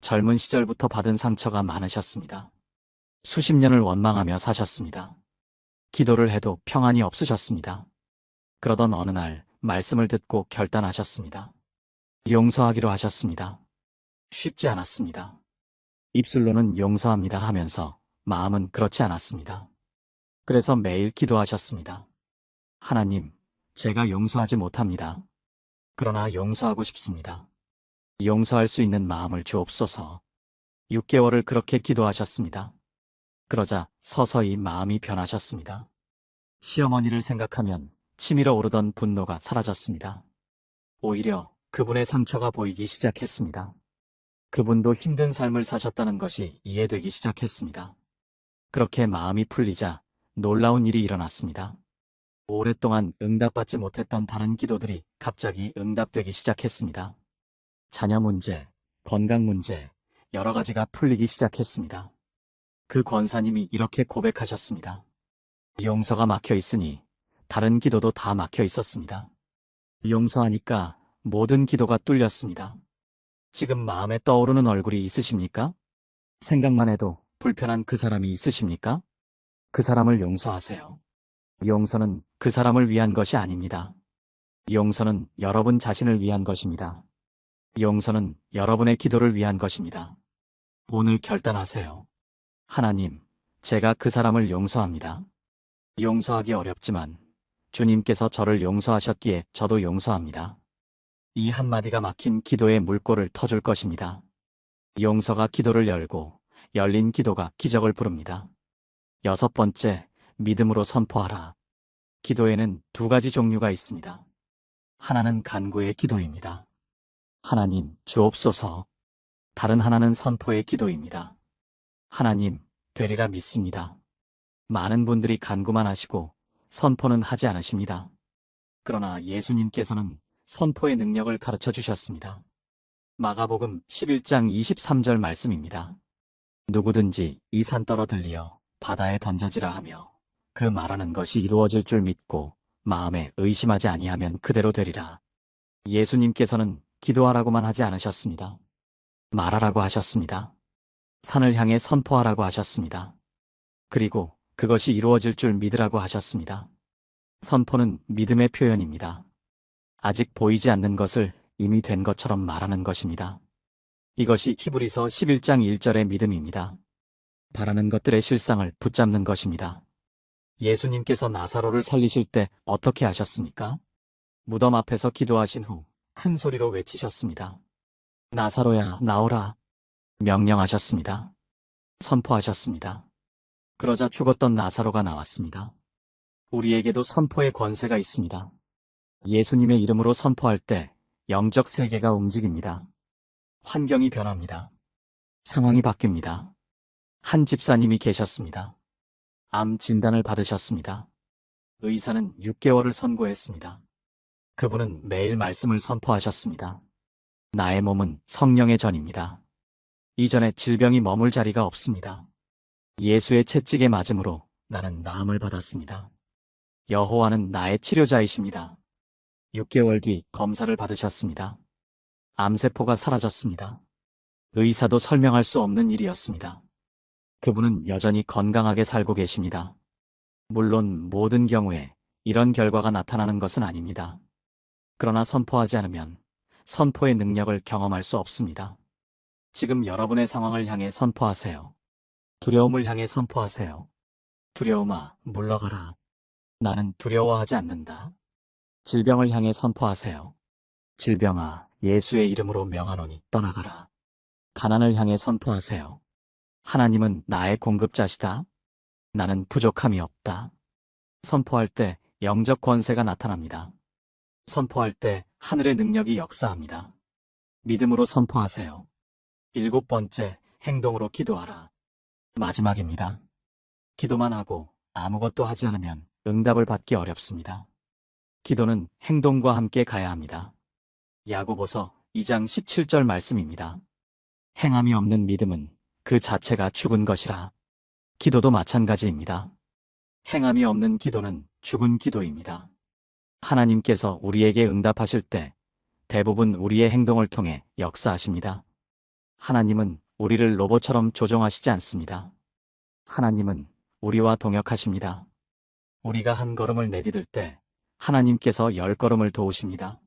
젊은 시절부터 받은 상처가 많으셨습니다. 수십 년을 원망하며 사셨습니다. 기도를 해도 평안이 없으셨습니다. 그러던 어느 날 말씀을 듣고 결단하셨습니다. 용서하기로 하셨습니다. 쉽지 않았습니다. 입술로는 용서합니다 하면서 마음은 그렇지 않았습니다. 그래서 매일 기도하셨습니다. 하나님, 제가 용서하지 못합니다. 그러나 용서하고 싶습니다. 용서할 수 있는 마음을 주옵소서. 6개월을 그렇게 기도하셨습니다. 그러자 서서히 마음이 변하셨습니다. 시어머니를 생각하면 치밀어 오르던 분노가 사라졌습니다. 오히려 그분의 상처가 보이기 시작했습니다. 그분도 힘든 삶을 사셨다는 것이 이해되기 시작했습니다. 그렇게 마음이 풀리자 놀라운 일이 일어났습니다. 오랫동안 응답받지 못했던 다른 기도들이 갑자기 응답되기 시작했습니다. 자녀 문제, 건강 문제, 여러 가지가 풀리기 시작했습니다. 그 권사님이 이렇게 고백하셨습니다. 용서가 막혀 있으니 다른 기도도 다 막혀 있었습니다. 용서하니까 모든 기도가 뚫렸습니다. 지금 마음에 떠오르는 얼굴이 있으십니까? 생각만 해도 불편한 그 사람이 있으십니까? 그 사람을 용서하세요. 용서는 그 사람을 위한 것이 아닙니다. 용서는 여러분 자신을 위한 것입니다. 용서는 여러분의 기도를 위한 것입니다. 오늘 결단하세요. 하나님, 제가 그 사람을 용서합니다. 용서하기 어렵지만 주님께서 저를 용서하셨기에 저도 용서합니다. 이 한마디가 막힌 기도의 물꼬를 터줄 것입니다. 용서가 기도를 열고 열린 기도가 기적을 부릅니다. 6번째, 믿음으로 선포하라. 기도에는 2가지 종류가 있습니다. 하나는 간구의 기도입니다. 하나님, 주옵소서. 다른 하나는 선포의 기도입니다. 하나님, 되리라 믿습니다. 많은 분들이 간구만 하시고 선포는 하지 않으십니다. 그러나 예수님께서는 선포의 능력을 가르쳐 주셨습니다. 마가복음 11장 23절 말씀입니다. 누구든지 이 산 떨어들리어 바다에 던져지라 하며 그 말하는 것이 이루어질 줄 믿고 마음에 의심하지 아니하면 그대로 되리라. 예수님께서는 기도하라고만 하지 않으셨습니다. 말하라고 하셨습니다. 산을 향해 선포하라고 하셨습니다. 그리고 그것이 이루어질 줄 믿으라고 하셨습니다. 선포는 믿음의 표현입니다. 아직 보이지 않는 것을 이미 된 것처럼 말하는 것입니다. 이것이 히브리서 11장 1절의 믿음입니다. 바라는 것들의 실상을 붙잡는 것입니다. 예수님께서 나사로를 살리실 때 어떻게 하셨습니까? 무덤 앞에서 기도하신 후 큰 소리로 외치셨습니다. 나사로야, 나오라. 명령하셨습니다. 선포하셨습니다. 그러자 죽었던 나사로가 나왔습니다. 우리에게도 선포의 권세가 있습니다. 예수님의 이름으로 선포할 때 영적 세계가 움직입니다. 환경이 변합니다. 상황이 바뀝니다. 한 집사님이 계셨습니다. 암 진단을 받으셨습니다. 의사는 6개월을 선고했습니다. 그분은 매일 말씀을 선포하셨습니다. 나의 몸은 성령의 전입니다. 이전에 질병이 머물 자리가 없습니다. 예수의 채찍에 맞음으로 나는 나음을 받았습니다. 여호와는 나의 치료자이십니다. 6개월 뒤 검사를 받으셨습니다. 암세포가 사라졌습니다. 의사도 설명할 수 없는 일이었습니다. 그분은 여전히 건강하게 살고 계십니다. 물론 모든 경우에 이런 결과가 나타나는 것은 아닙니다. 그러나 선포하지 않으면 선포의 능력을 경험할 수 없습니다. 지금 여러분의 상황을 향해 선포하세요. 두려움을 향해 선포하세요. 두려움아, 물러가라. 나는 두려워하지 않는다. 질병을 향해 선포하세요. 질병아, 예수의 이름으로 명하노니 떠나가라. 가난을 향해 선포하세요. 하나님은 나의 공급자시다. 나는 부족함이 없다. 선포할 때 영적 권세가 나타납니다. 선포할 때 하늘의 능력이 역사합니다. 믿음으로 선포하세요. 7번째, 행동으로 기도하라. 마지막입니다. 기도만 하고 아무것도 하지 않으면 응답을 받기 어렵습니다. 기도는 행동과 함께 가야 합니다. 야고보서 2장 17절 말씀입니다. 행함이 없는 믿음은 그 자체가 죽은 것이라. 기도도 마찬가지입니다. 행함이 없는 기도는 죽은 기도입니다. 하나님께서 우리에게 응답하실 때 대부분 우리의 행동을 통해 역사하십니다. 하나님은 우리를 로봇처럼 조종하시지 않습니다. 하나님은 우리와 동역하십니다. 우리가 한 걸음을 내디딜 때 하나님께서 10걸음을 도우십니다.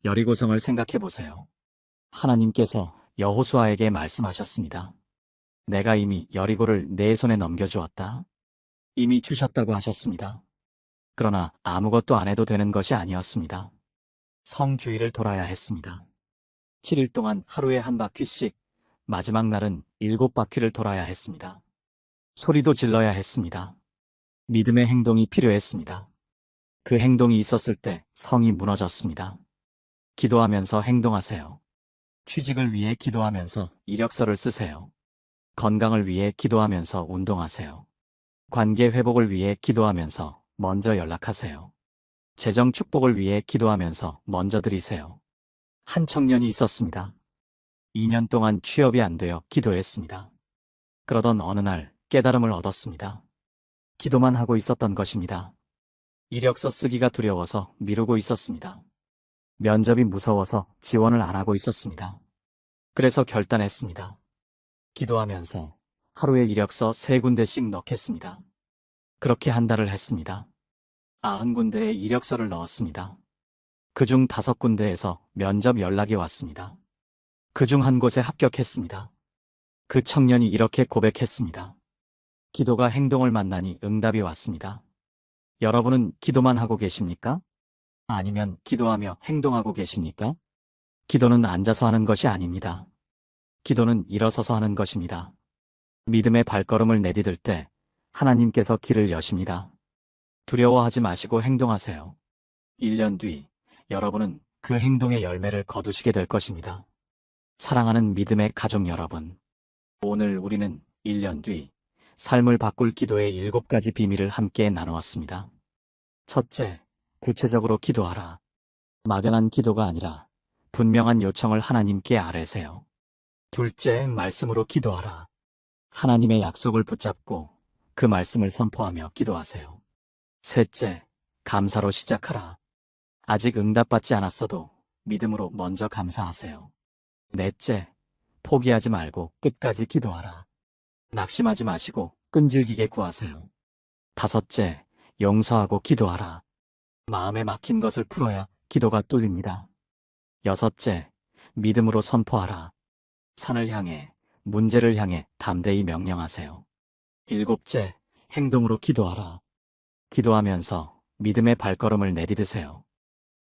여리고성을 생각해 보세요. 하나님께서 여호수아에게 말씀하셨습니다. 내가 이미 여리고를 내 손에 넘겨주었다. 이미 주셨다고 하셨습니다. 그러나 아무것도 안 해도 되는 것이 아니었습니다. 성 주위를 돌아야 했습니다. 7일 동안 하루에 한 바퀴씩, 마지막 날은 7바퀴를 돌아야 했습니다. 소리도 질러야 했습니다. 믿음의 행동이 필요했습니다. 그 행동이 있었을 때 성이 무너졌습니다. 기도하면서 행동하세요. 취직을 위해 기도하면서 이력서를 쓰세요. 건강을 위해 기도하면서 운동하세요. 관계 회복을 위해 기도하면서 먼저 연락하세요. 재정 축복을 위해 기도하면서 먼저 드리세요. 한 청년이 있었습니다. 2년 동안 취업이 안 되어 기도했습니다. 그러던 어느 날 깨달음을 얻었습니다. 기도만 하고 있었던 것입니다. 이력서 쓰기가 두려워서 미루고 있었습니다. 면접이 무서워서 지원을 안 하고 있었습니다. 그래서 결단했습니다. 기도하면서 하루에 이력서 3군데씩 넣겠습니다. 그렇게 한 달을 했습니다. 90군데에 이력서를 넣었습니다. 그중 5군데에서 면접 연락이 왔습니다. 그중 한 곳에 합격했습니다. 그 청년이 이렇게 고백했습니다. 기도가 행동을 만나니 응답이 왔습니다. 여러분은 기도만 하고 계십니까? 아니면 기도하며 행동하고 계십니까? 기도는 앉아서 하는 것이 아닙니다. 기도는 일어서서 하는 것입니다. 믿음의 발걸음을 내디딜 때 하나님께서 길을 여십니다. 두려워하지 마시고 행동하세요. 1년 뒤 여러분은 그 행동의 열매를 거두시게 될 것입니다. 사랑하는 믿음의 가족 여러분, 오늘 우리는 1년 뒤 삶을 바꿀 기도의 7가지 비밀을 함께 나누었습니다. 첫째, 구체적으로 기도하라. 막연한 기도가 아니라 분명한 요청을 하나님께 아뢰세요. 둘째, 말씀으로 기도하라. 하나님의 약속을 붙잡고 그 말씀을 선포하며 기도하세요. 셋째, 감사로 시작하라. 아직 응답받지 않았어도 믿음으로 먼저 감사하세요. 넷째, 포기하지 말고 끝까지 기도하라. 낙심하지 마시고 끈질기게 구하세요. 다섯째, 용서하고 기도하라. 마음에 막힌 것을 풀어야 기도가 뚫립니다. 여섯째, 믿음으로 선포하라. 산을 향해, 문제를 향해 담대히 명령하세요. 일곱째, 행동으로 기도하라. 기도하면서 믿음의 발걸음을 내디드세요.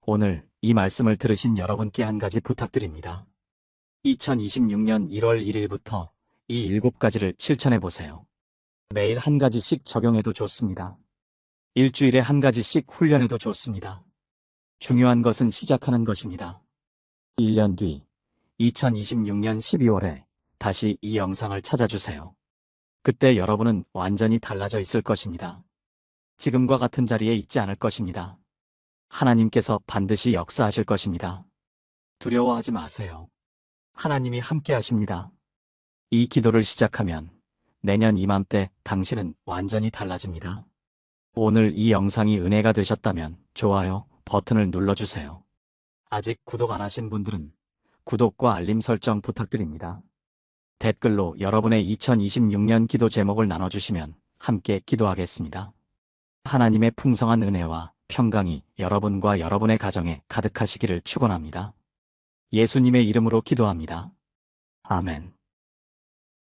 오늘 이 말씀을 들으신 여러분께 한 가지 부탁드립니다. 2026년 1월 1일부터 이 7가지를 실천해 보세요. 매일 한 가지씩 적용해도 좋습니다. 일주일에 한 가지씩 훈련해도 좋습니다. 중요한 것은 시작하는 것입니다. 1년 뒤 2026년 12월에 다시 이 영상을 찾아주세요. 그때 여러분은 완전히 달라져 있을 것입니다. 지금과 같은 자리에 있지 않을 것입니다. 하나님께서 반드시 역사하실 것입니다. 두려워하지 마세요. 하나님이 함께 하십니다. 이 기도를 시작하면 내년 이맘때 당신은 완전히 달라집니다. 오늘 이 영상이 은혜가 되셨다면 좋아요 버튼을 눌러주세요. 아직 구독 안 하신 분들은 구독과 알림 설정 부탁드립니다. 댓글로 여러분의 2026년 기도 제목을 나눠주시면 함께 기도하겠습니다. 하나님의 풍성한 은혜와 평강이 여러분과 여러분의 가정에 가득하시기를 축원합니다. 예수님의 이름으로 기도합니다. 아멘.